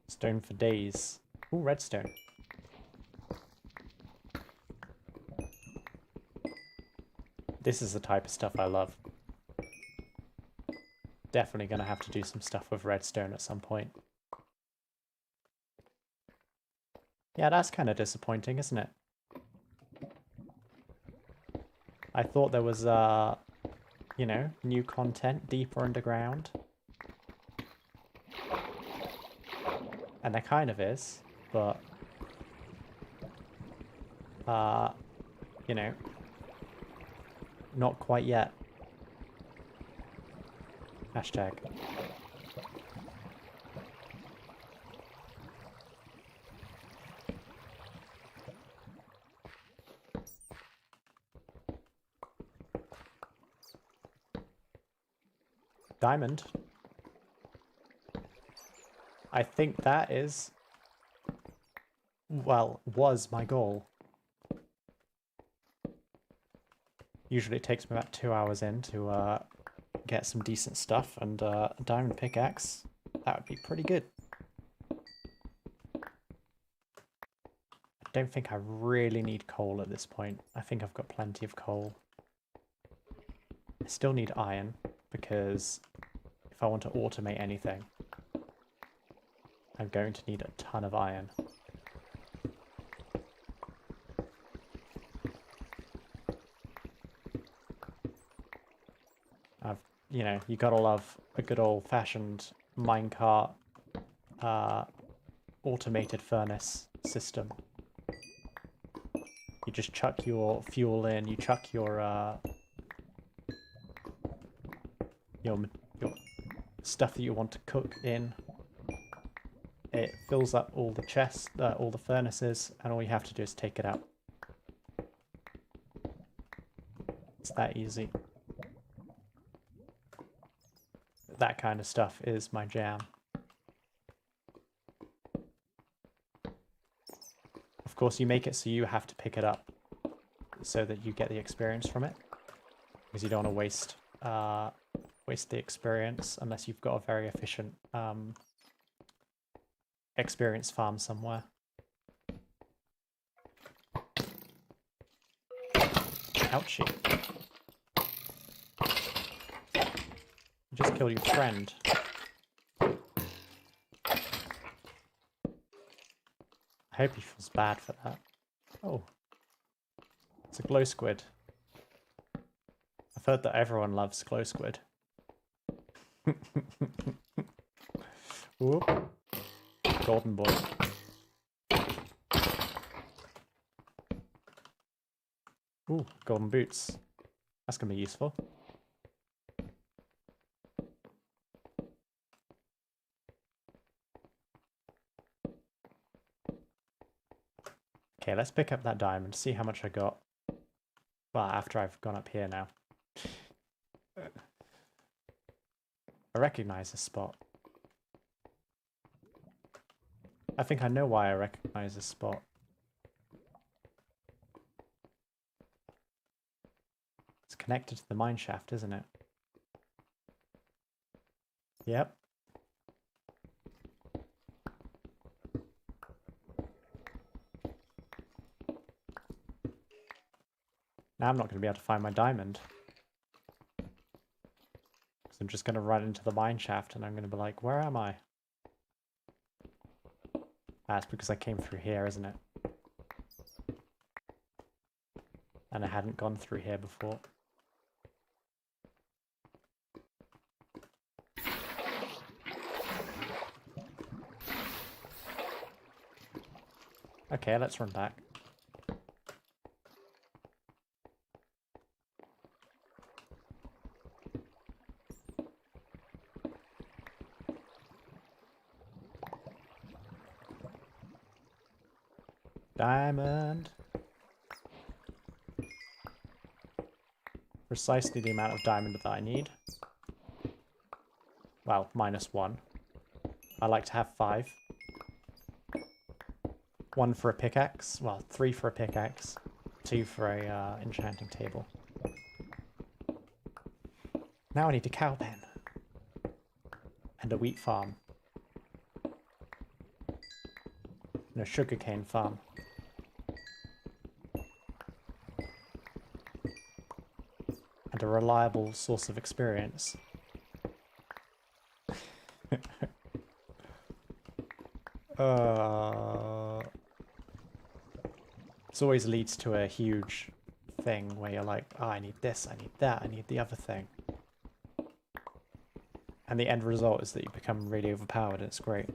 [SPEAKER 1] Stone for days. Ooh, redstone. This is the type of stuff I love. Definitely gonna have to do some stuff with redstone at some point. Yeah, that's kind of disappointing, isn't it? I thought there was, you know, new content deeper underground. And there kind of is, but, you know, not quite yet. Hashtag. Diamond. I think that is, well, was my goal. Usually it takes me about 2 hours in to get some decent stuff, and a diamond pickaxe, that would be pretty good. I don't think I really need coal at this point. I think I've got plenty of coal. I still need iron, because if I want to automate anything, I'm going to need a ton of iron. You know, you gotta love a good old-fashioned minecart automated furnace system. You just chuck your fuel in, you chuck your stuff that you want to cook in. It fills up all the chests, all the furnaces, and all you have to do is take it out. It's that easy. That kind of stuff is my jam. Of course, you make it so you have to pick it up so that you get the experience from it, because you don't want to waste the experience unless you've got a very efficient experience farm somewhere. Ouchie. You just killed your friend. I hope he feels bad for that. Oh. It's a glow squid. I've heard that everyone loves glow squid. Whoop. Golden boy. Ooh, golden boots. That's gonna be useful. Okay, let's pick up that diamond, see how much I got. Well, after I've gone up here now. I recognize this spot. I think I know why I recognize this spot. It's connected to the mineshaft, isn't it? Yep. Now I'm not going to be able to find my diamond. So I'm just going to run into the mineshaft and I'm going to be like, where am I? That's because I came through here, isn't it? And I hadn't gone through here before. Okay, let's run back. Diamond. Precisely the amount of diamond that I need. Well, -1. I like to have 5. 1 for a pickaxe. Well, 3 for a pickaxe. 2 for a enchanting table. Now I need a cow pen. And a wheat farm. And a sugarcane farm. And a reliable source of experience. This always leads to a huge thing where you're like, oh, I need this, I need that, I need the other thing. And the end result is that you become really overpowered and it's great.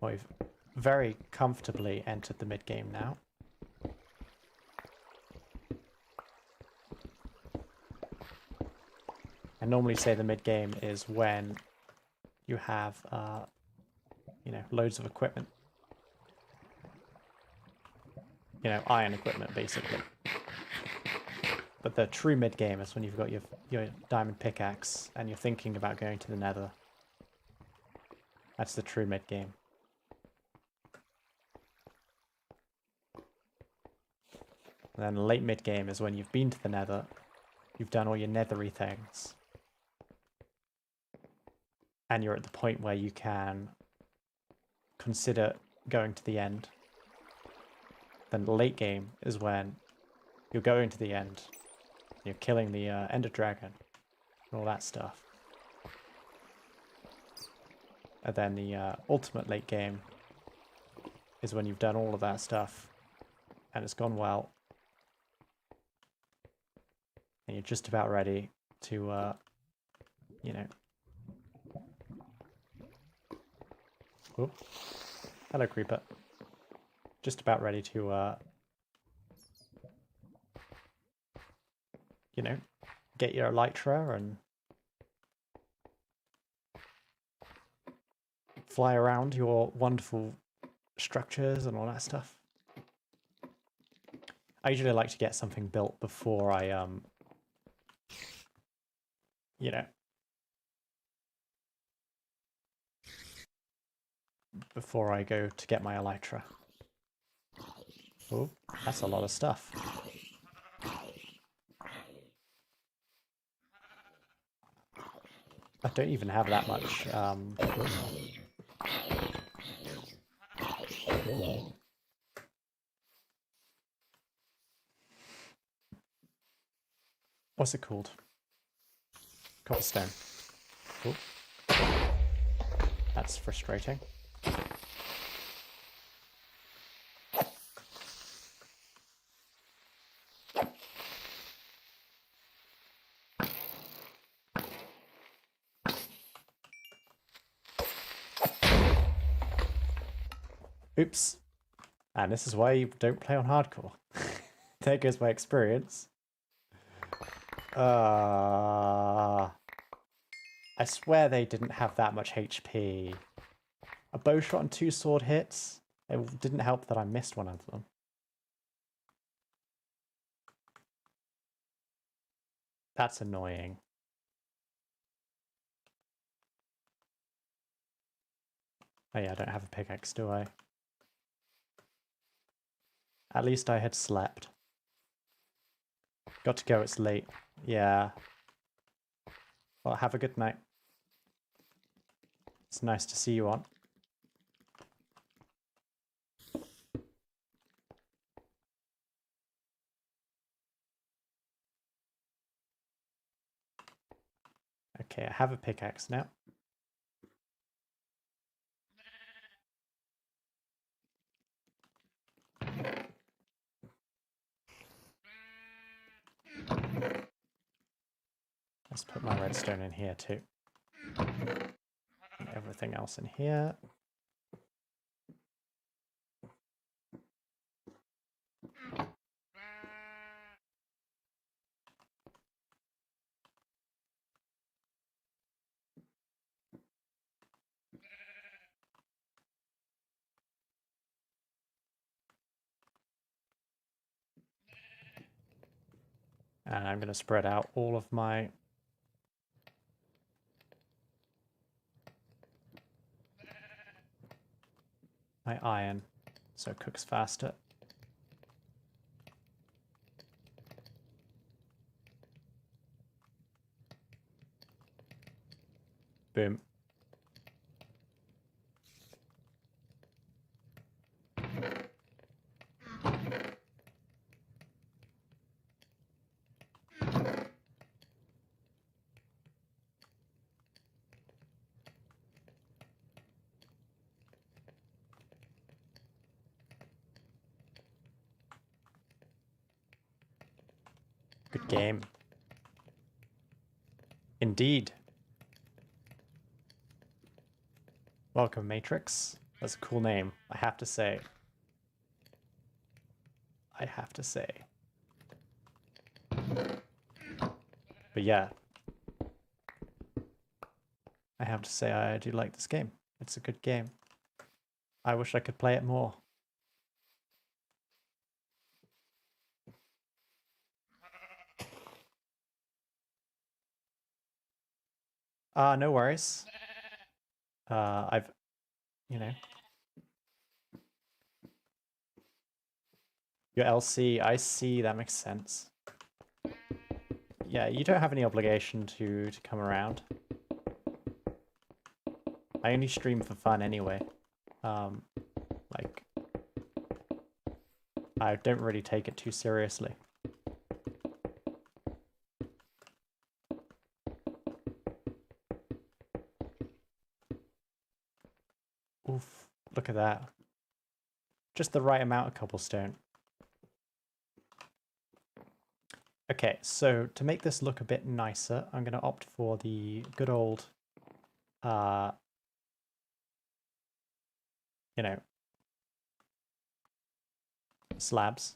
[SPEAKER 1] We've very comfortably entered the mid-game now. I normally say the mid-game is when you have, you know, loads of equipment. You know, iron equipment, basically. But the true mid-game is when you've got your diamond pickaxe and you're thinking about going to the nether. That's the true mid-game. And then the late mid-game is when you've been to the nether, you've done all your nethery things, and you're at the point where you can consider going to the end. Then the late game is when you're going to the end, you're killing the ender dragon, and all that stuff. And then the ultimate late game is when you've done all of that stuff, and it's gone well, and you're just about ready to, you know... Oh, hello, creeper. Just about ready to, you know, get your elytra and fly around your wonderful structures and all that stuff. I usually like to get something built before I, you know, before I go to get my elytra. Oh, that's a lot of stuff. I don't even have that much, what's it called? Cobblestone. Oh. That's frustrating. Oops. And this is why you don't play on hardcore. There goes my experience. I swear they didn't have that much HP. A bow shot and 2 sword hits. It didn't help that I missed one of them. That's annoying. Oh yeah, I don't have a pickaxe, do I? At least I had slept. Got to go, it's late. Yeah. Well, have a good night. It's nice to see you on. Okay, I have a pickaxe now. Let's put my redstone in here too. And everything else in here. And I'm going to spread out all of my iron so it cooks faster. Boom. Good game. Indeed. Welcome, Matrix. That's a cool name, I have to say. I have to say. But yeah. I have to say I do like this game. It's a good game. I wish I could play it more. No worries. You know. Your LC, I see, that makes sense. Yeah, you don't have any obligation to come around. I only stream for fun anyway. Like, I don't really take it too seriously. Oof, look at that. Just the right amount of cobblestone. Okay, so to make this look a bit nicer, I'm going to opt for the good old, you know, slabs.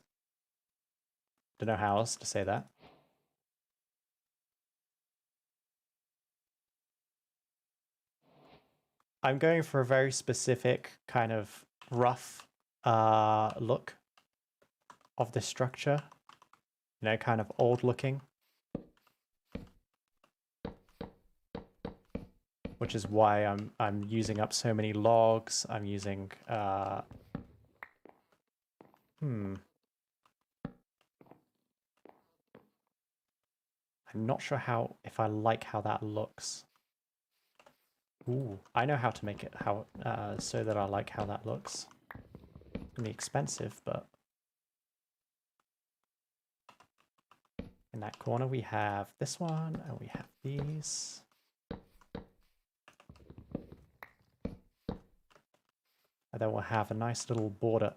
[SPEAKER 1] Don't know how else to say that. I'm going for a very specific kind of rough look of this structure. You know, kind of old looking. Which is why I'm using up so many logs. I'm using I'm not sure if I like how that looks. Ooh, I know how to make it so that I like how that looks. It's gonna be expensive, but in that corner we have this one, and we have these. And then we'll have a nice little border.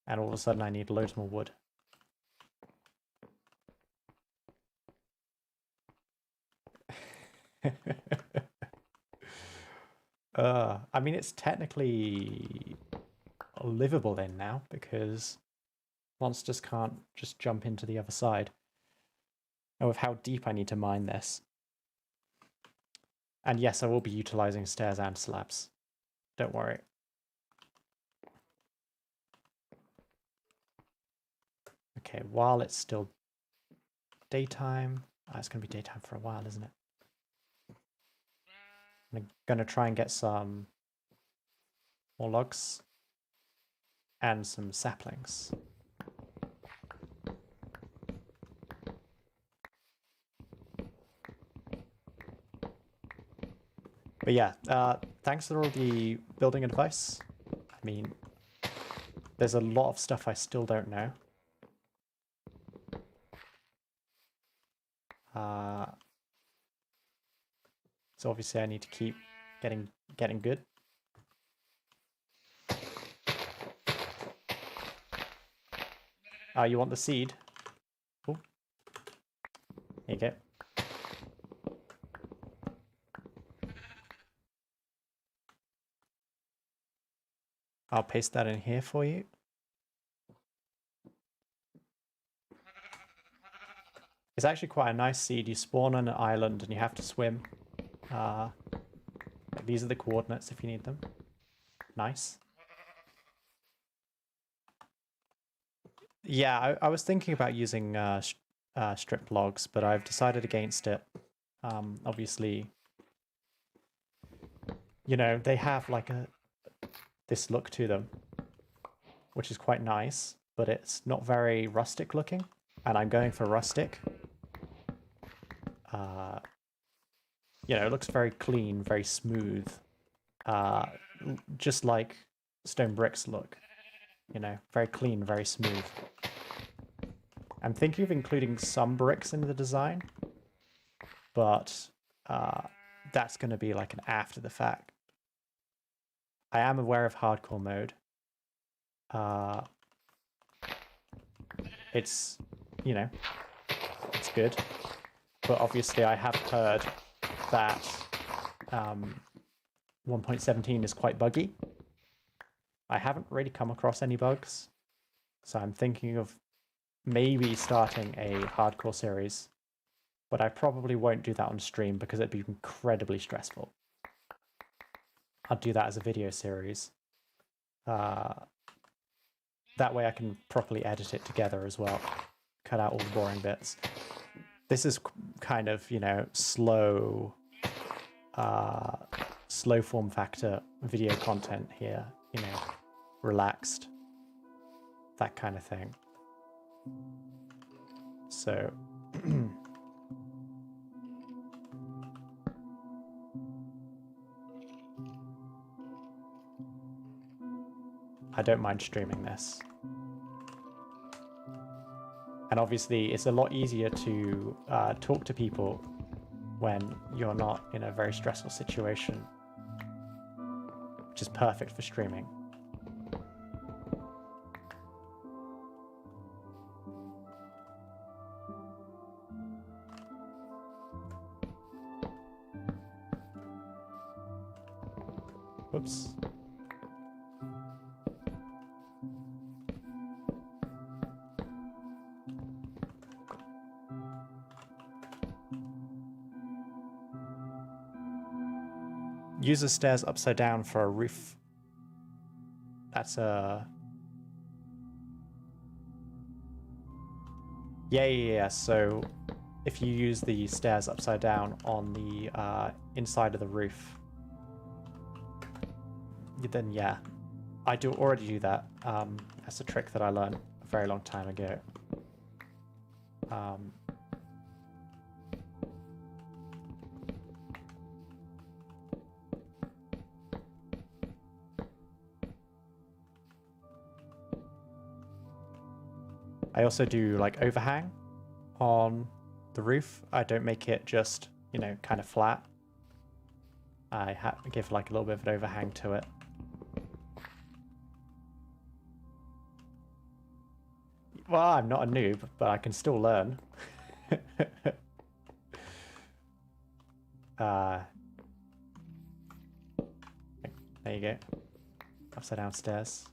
[SPEAKER 1] And all of a sudden I need loads more wood. I mean, it's technically livable in now because monsters can't just jump into the other side. Oh, of how deep I need to mine this. And yes, I will be utilizing stairs and slabs. Don't worry. Okay, while it's still daytime, it's going to be daytime for a while, isn't it? I'm going to try and get some more logs and some saplings. But yeah, thanks for all the building advice. I mean, there's a lot of stuff I still don't know. So obviously I need to keep getting good. You want the seed? Oh, here you go. I'll paste that in here for you. It's actually quite a nice seed. You spawn on an island and you have to swim. These are the coordinates if you need them. Nice. Yeah, I was thinking about using stripped logs, but I've decided against it. Obviously, you know, they have like this look to them, which is quite nice, but it's not very rustic looking, and I'm going for rustic. You know, it looks very clean, very smooth, just like stone bricks look. You know, very clean, very smooth. I'm thinking of including some bricks in the design, but that's going to be like an after the fact. I am aware of hardcore mode. It's, you know, it's good. But obviously I have heard that 1.17 is quite buggy. I haven't really come across any bugs, so I'm thinking of maybe starting a hardcore series, but I probably won't do that on stream because it'd be incredibly stressful. I'll do that as a video series. That way I can properly edit it together as well, cut out all the boring bits. This is kind of, you know, slow form factor video content here, you know, relaxed, that kind of thing. So I don't mind streaming this. And obviously it's a lot easier to talk to people when you're not in a very stressful situation, which is perfect for streaming. Whoops. Use the stairs upside down for a roof. That's a... Yeah. So if you use the stairs upside down on the inside of the roof, then yeah. I already do that. That's a trick that I learned a very long time ago. I also do like overhang on the roof. I don't make it just, you know, kind of flat. I give like a little bit of an overhang to it. Well, I'm not a noob, but I can still learn. There you go. Upside down stairs.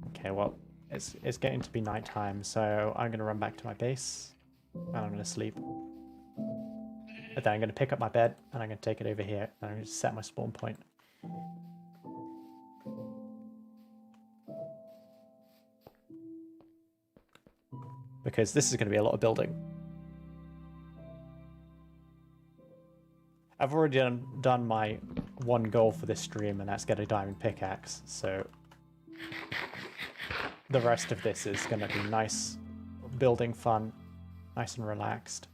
[SPEAKER 1] Okay, well, it's getting to be nighttime, so I'm going to run back to my base, and I'm going to sleep. But then I'm going to pick up my bed, and I'm going to take it over here, and I'm going to set my spawn point. Because this is going to be a lot of building. I've already done my one goal for this stream, and that's get a diamond pickaxe, so the rest of this is going to be nice building fun, nice and relaxed.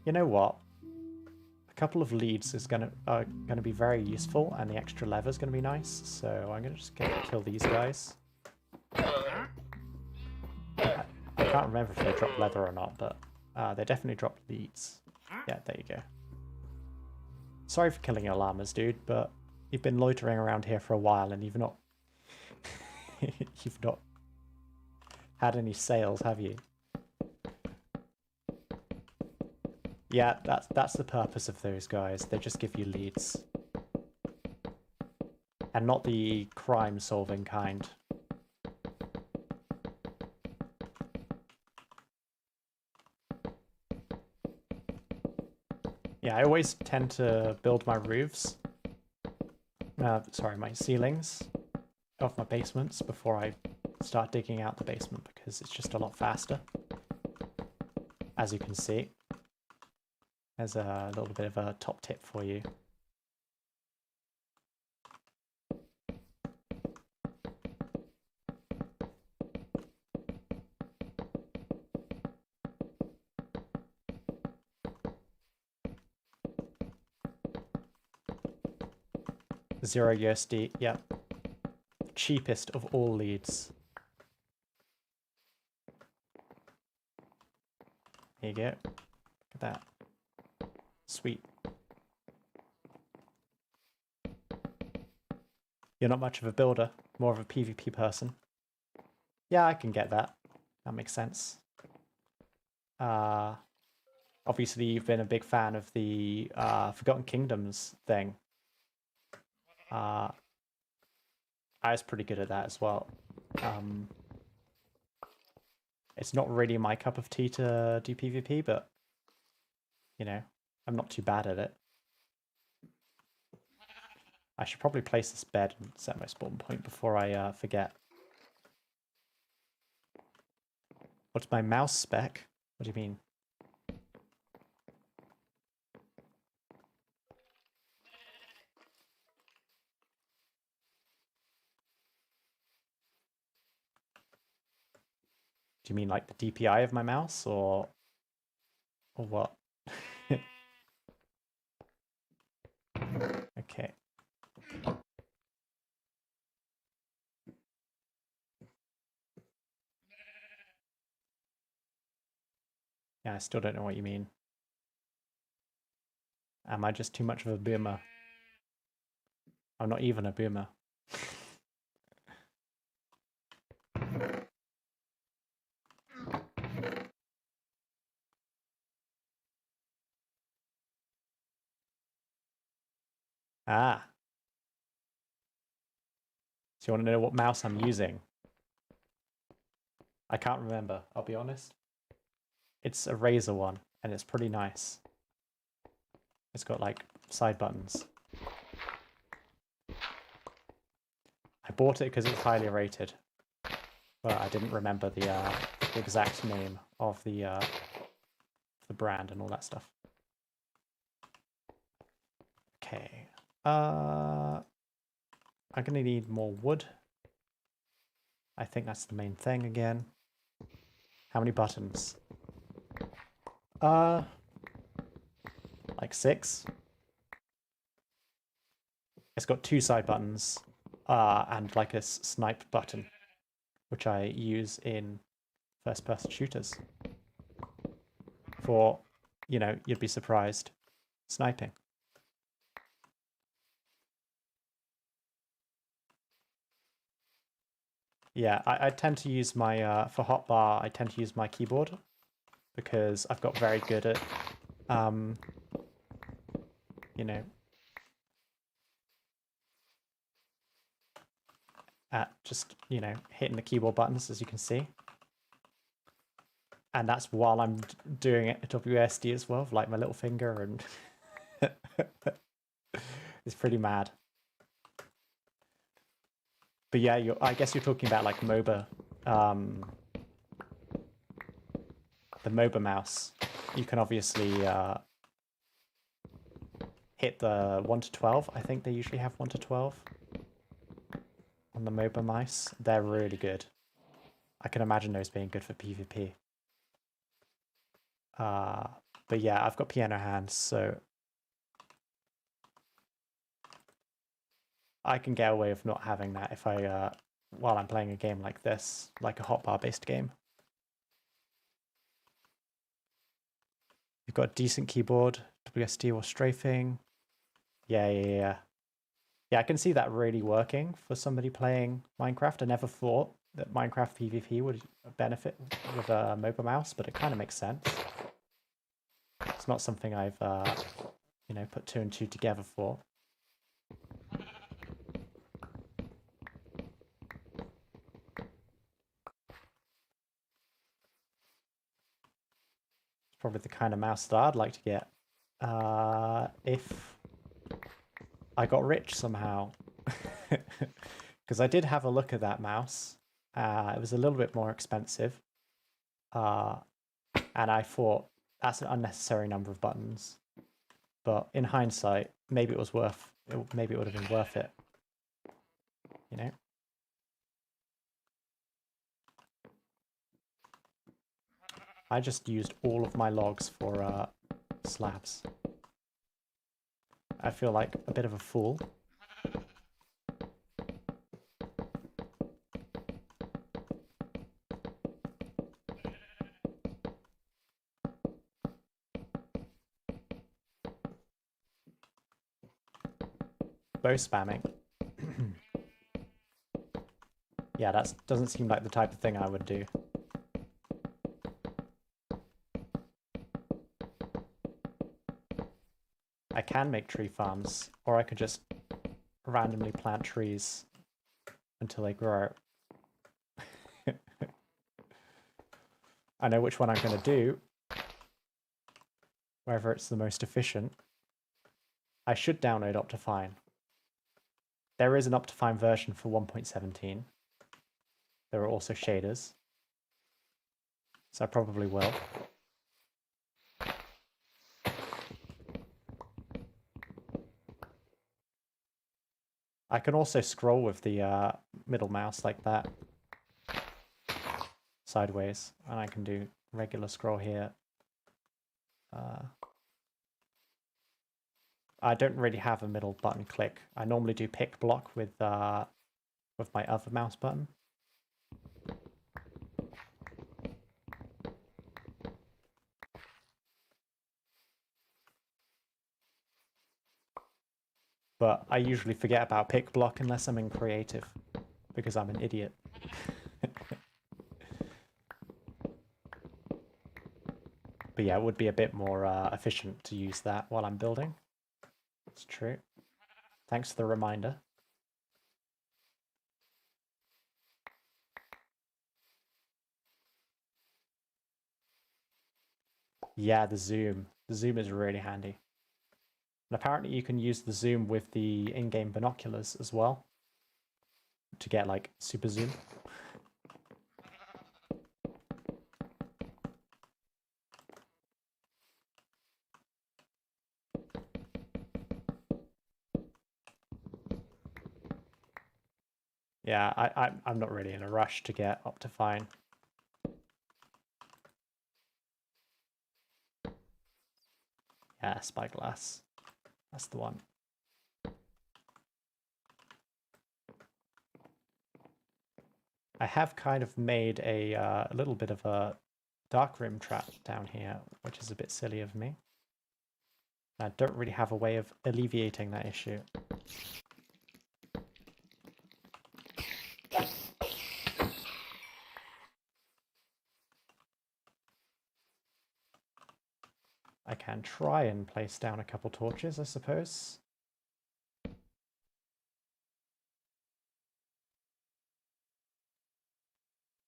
[SPEAKER 1] You know what? A couple of leads is gonna be very useful, and the extra lever is gonna be nice. So I'm gonna just kill these guys. I can't remember if they drop leather or not, but they definitely drop leads. Yeah, there you go. Sorry for killing your llamas, dude, but you've been loitering around here for a while, and you've not you've not had any sales, have you? Yeah, that's the purpose of those guys. They just give you leads. And not the crime-solving kind. Yeah, I always tend to build my roofs. Sorry, my ceilings of my basements before I start digging out the basement, because it's just a lot faster. As you can see. There's a little bit of a top tip for you. Zero USD, yep. Cheapest of all leads. There you go. Look at that. Sweet. You're not much of a builder, more of a PvP person. Yeah, I can get that. That makes sense. Obviously, you've been a big fan of the Forgotten Kingdoms thing. I was pretty good at that as well. It's not really my cup of tea to do PvP, but, you know, I'm not too bad at it. I should probably place this bed and set my spawn point before I forget. What's my mouse spec? What do you mean? Do you mean like the DPI of my mouse, or what? Okay. Yeah, I still don't know what you mean. Am I just too much of a boomer? I'm not even a boomer. Ah. So you want to know what mouse I'm using? I can't remember, I'll be honest. It's a Razer one, and it's pretty nice. It's got like side buttons. I bought it because it's highly rated, but I didn't remember the exact name of the brand and all that stuff. Okay. I'm gonna need more wood. I think that's the main thing again. How many buttons? Like 6. It's got 2 side buttons, and like a snipe button, which I use in first-person shooters. For, you know, you'd be surprised, sniping. Yeah, I tend to use my, for hotbar, I tend to use my keyboard, because I've got very good at, you know, at just, you know, hitting the keyboard buttons, as you can see. And that's while I'm doing it at WSD as well, like my little finger, and it's pretty mad. But yeah, I guess you're talking about like MOBA, the MOBA mouse. You can obviously hit the 1 to 12. I think they usually have 1 to 12 on the MOBA mice. They're really good. I can imagine those being good for PvP. But yeah, I've got piano hands, so I can get away with not having that if I, while I'm playing a game like this, like a hotbar based game. You've got a decent keyboard, WSD or strafing. Yeah. Yeah, I can see that really working for somebody playing Minecraft. I never thought that Minecraft PvP would benefit with a MOBA mouse, but it kind of makes sense. It's not something I've, you know, put 2 and 2 together for. It's probably the kind of mouse that I'd like to get if I got rich somehow. Because I did have a look at that mouse. It was a little bit more expensive. And I thought, that's an unnecessary number of buttons. But in hindsight, maybe it was maybe it would have been worth it. You know? I just used all of my logs for slabs. I feel like a bit of a fool. Bow spamming. Yeah, that doesn't seem like the type of thing I would do. I can make tree farms, or I could just randomly plant trees until they grow. I know which one I'm going to do, whether it's the most efficient. I should download Optifine. There is an Optifine version for 1.17. There are also shaders, so I probably will. I can also scroll with the middle mouse like that, sideways, and I can do regular scroll here. I don't really have a middle button click. I normally do pick block with my other mouse button. But I usually forget about pick block unless I'm in creative, because I'm an idiot. But yeah, it would be a bit more efficient to use that while I'm building. It's true. Thanks for the reminder. Yeah, the zoom. The zoom is really handy. And apparently you can use the zoom with the in-game binoculars as well to get like super zoom. Yeah, I'm not really in a rush to get Optifine. Yeah, spyglass. That's the one. I have kind of made a little bit of a dark room trap down here, which is a bit silly of me. I don't really have a way of alleviating that issue. can try and place down a couple torches, I suppose.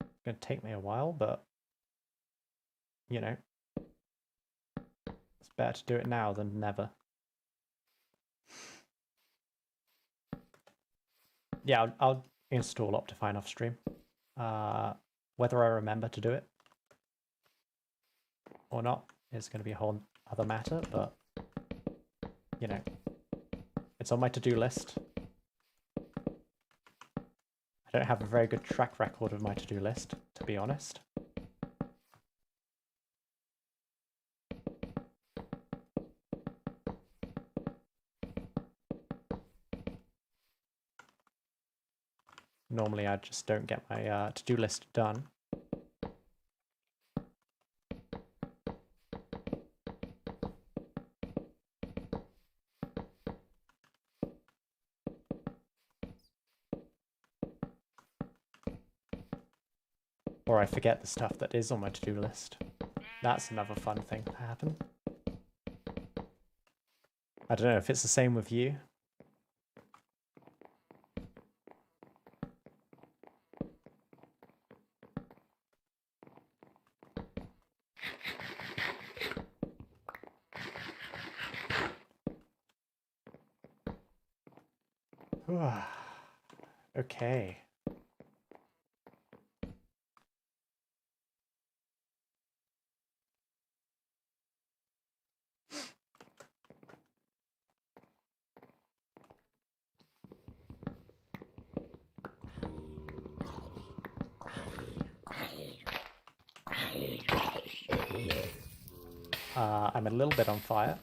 [SPEAKER 1] It's going to take me a while, but, you know, it's better to do it now than never. Yeah, I'll install Optifine off stream. Whether I remember to do it or not is going to be a whole other matter, but, you know, it's on my to-do list. I don't have a very good track record of my to-do list, to be honest. Normally I just don't get my to-do list done. Or I forget the stuff that is on my to-do list. That's another fun thing to happen. I don't know if it's the same with you. Okay. I'm a little bit on fire.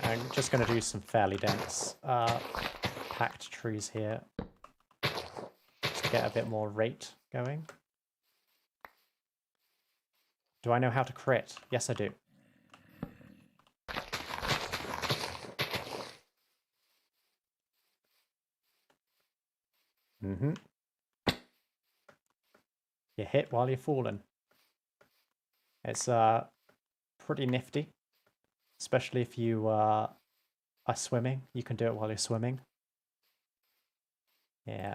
[SPEAKER 1] I'm just going to do some fairly dense packed trees here. Just to get a bit more rate going. Do I know how to crit? Yes, I do. Mm-hmm. You hit while you're falling. It's pretty nifty. Especially if you are swimming. You can do it while you're swimming. Yeah.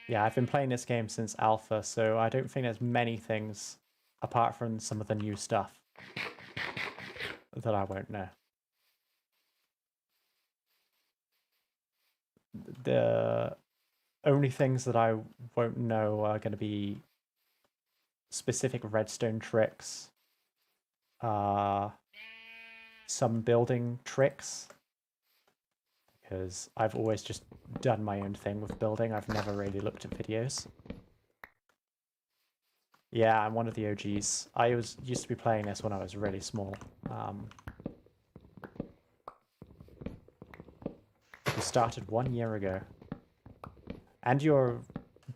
[SPEAKER 1] Yeah, I've been playing this game since alpha, so I don't think there's many things, apart from some of the new stuff, that I won't know. The only things that I won't know are going to be specific redstone tricks, some building tricks, because I've always just done my own thing with building. I've never really looked at videos. Yeah, I'm one of the OGs. I used to be playing this when I was really small. We started 1 year ago. And you're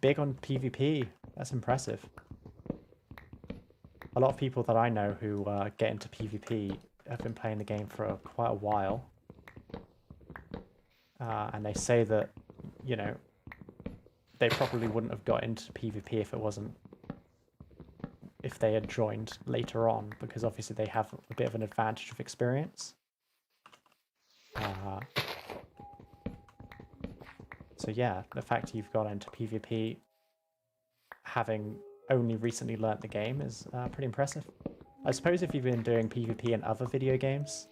[SPEAKER 1] big on PvP. That's impressive. A lot of people that I know who get into PvP have been playing the game for quite a while. And they say that, you know, they probably wouldn't have got into PvP if they had joined later on, because obviously they have a bit of an advantage of experience. So yeah, the fact you've got into PvP, having only recently learnt the game, is pretty impressive. I suppose if you've been doing PvP in other video games,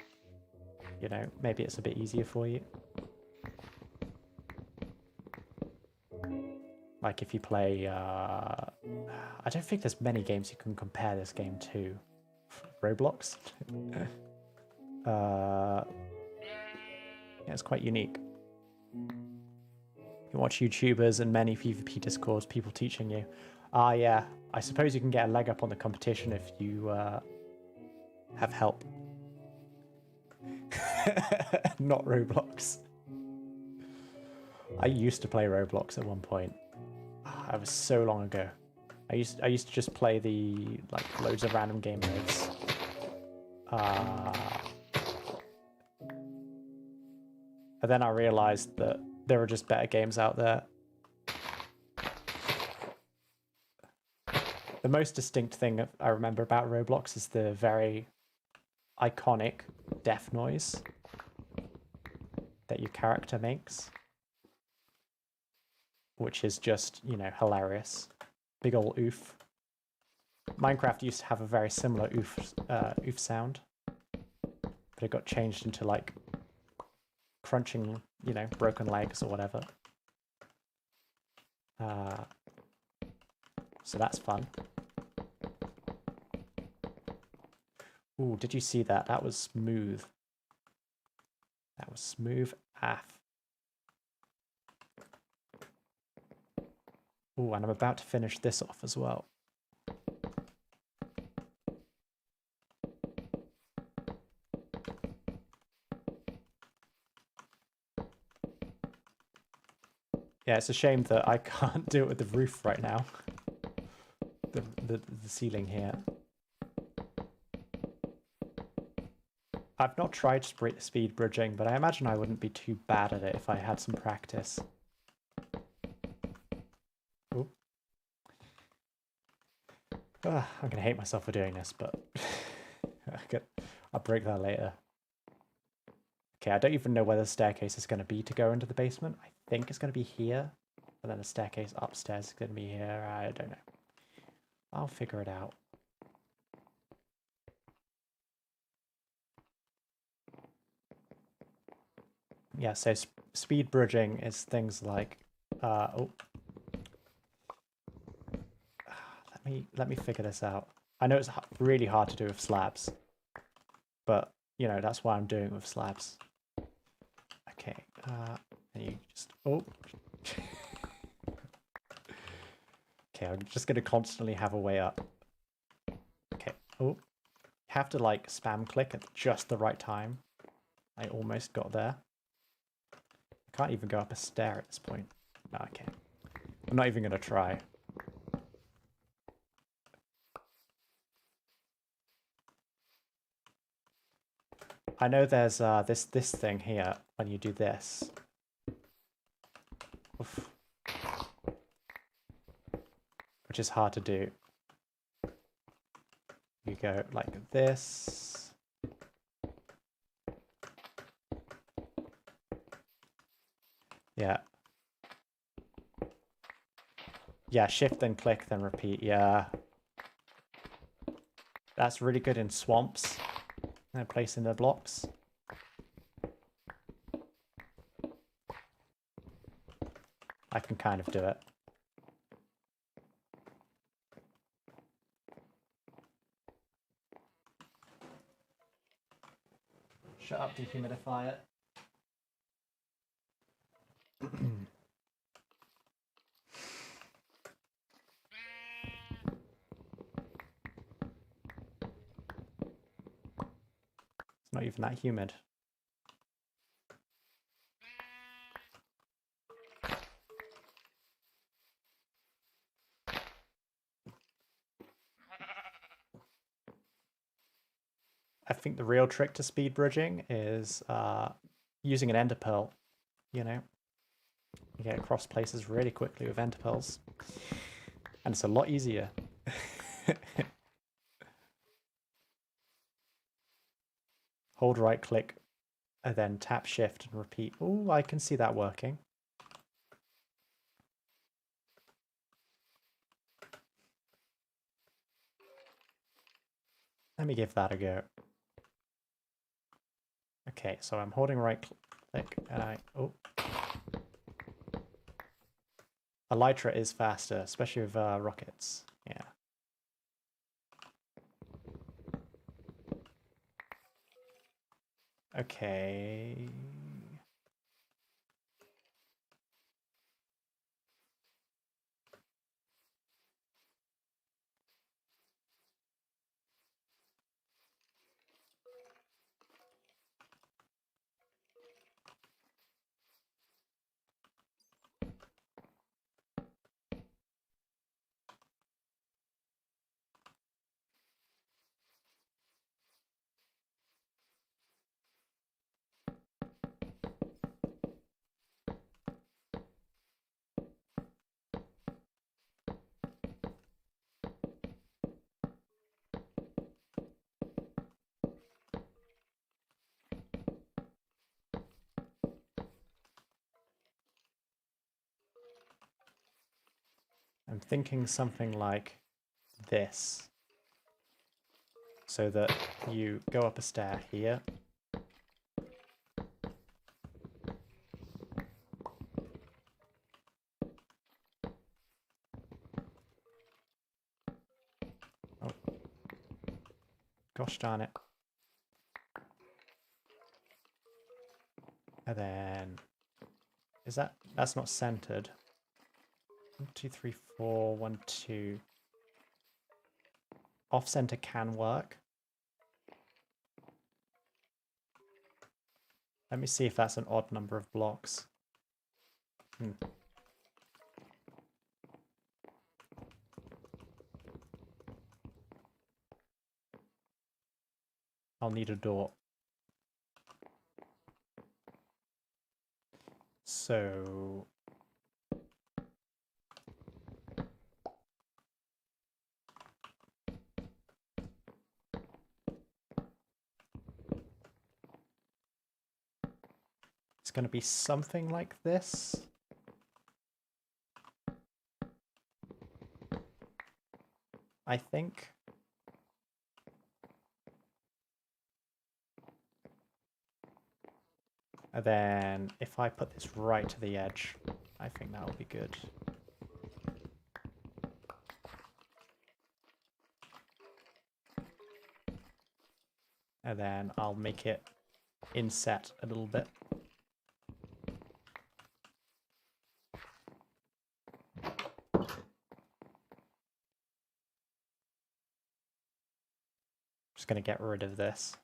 [SPEAKER 1] you know, maybe it's a bit easier for you. Like if you play, I don't think there's many games you can compare this game to. Roblox? Yeah, it's quite unique. You can watch YouTubers and many PvP discords, people teaching you. Yeah, I suppose you can get a leg up on the competition if you have help Not Roblox. I used to play Roblox at one point. That was so long ago. I used to just play the like loads of random game modes. And then I realized that there were just better games out there. The most distinct thing I remember about Roblox is the very iconic death noise that your character makes, which is just, you know, hilarious. Big ol' oof. Minecraft used to have a very similar oof sound, but it got changed into like crunching, you know, broken legs or whatever. So that's fun. Ooh, did you see that? That was smooth. That was smooth AF. Ooh, and I'm about to finish this off as well. Yeah, it's a shame that I can't do it with the roof right now. The ceiling here. I've not tried speed bridging, but I imagine I wouldn't be too bad at it if I had some practice. Ooh. I'm gonna hate myself for doing this, but I'll break that later. Okay, I don't even know where the staircase is going to be to go into the basement. I think it's going to be here, and then the staircase upstairs is going to be here. I don't know. I'll figure it out. Yeah, so speed bridging is things like, let me figure this out. I know it's really hard to do with slabs, but you know that's why I'm doing it with slabs. Okay, and you just okay, I'm just gonna constantly have a way up. Okay, you have to like spam click at just the right time. I almost got there. I can't even go up a stair at this point. Okay, I'm not even gonna try. I know there's this thing here when you do this. Oof. Which is hard to do. You go like this. Yeah. Yeah, shift then click then repeat. Yeah. That's really good in swamps. And placing the blocks. I can kind of do it. Shut up, dehumidify it. It's not even that humid. I think the real trick to speed bridging is using an ender pearl, you know? You get across places really quickly with ender pearls. And it's a lot easier. Hold right click and then tap shift and repeat. Oh, I can see that working. Let me give that a go. Okay, so I'm holding right click and Elytra is faster, especially with rockets. Yeah. Okay. I'm thinking something like this. So that you go up a stair here. Oh. Gosh darn it. And then... That's not centered. 1, 2, 3, 4, 1, 2. Off-center can work. Let me see if that's an odd number of blocks. I'll need a door. So... it's going to be something like this. I think. And then if I put this right to the edge, I think that'll be good. And then I'll make it inset a little bit. Just going to get rid of this.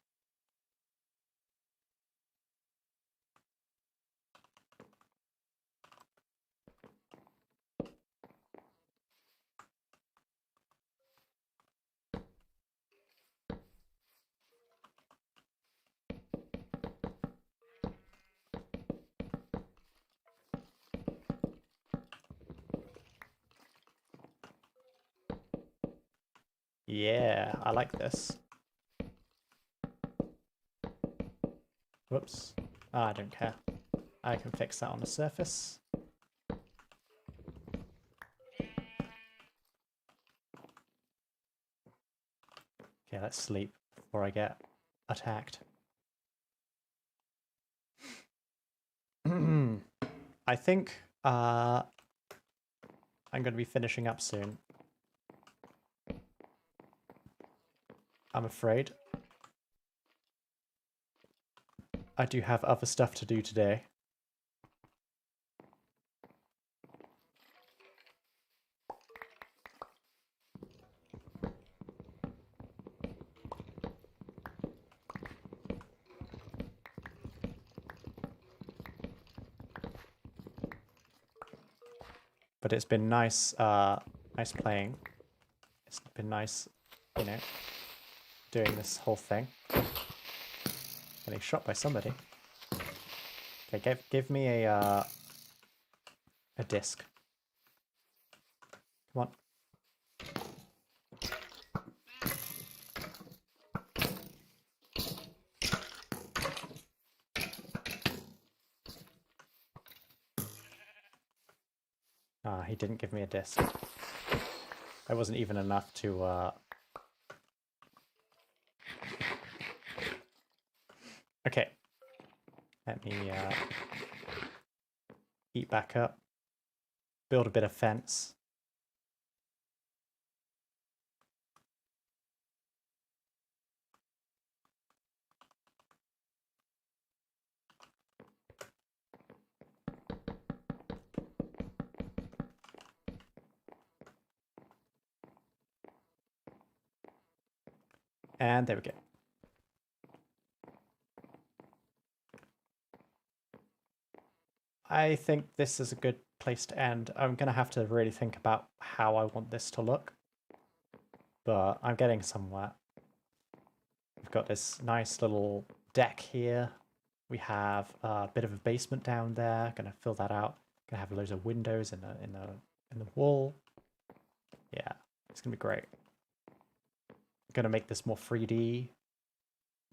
[SPEAKER 1] Yeah, I like this. Whoops. Oh, I don't care. I can fix that on the surface. Okay, let's sleep before I get attacked. I think I'm going to be finishing up soon. I'm afraid. I do have other stuff to do today. But it's been nice, nice playing. It's been nice, you know, doing this whole thing. Getting shot by somebody. Okay, give me a disc. Come on. Ah, he didn't give me a disc. That wasn't even enough to... Okay. Let me eat back up. Build a bit of fence. And there we go. I think this is a good place to end. I'm going to have to really think about how I want this to look. But I'm getting somewhere. We've got this nice little deck here. We have a bit of a basement down there. Going to fill that out. Going to have loads of windows in the wall. Yeah, it's going to be great. Going to make this more 3D.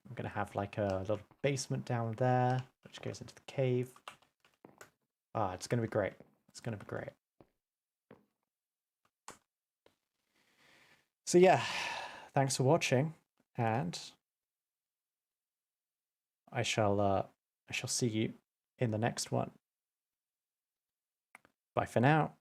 [SPEAKER 1] I'm going to have like a little basement down there, which goes into the cave. Ah, it's going to be great. It's going to be great. So yeah, thanks for watching, and I shall see you in the next one. Bye for now.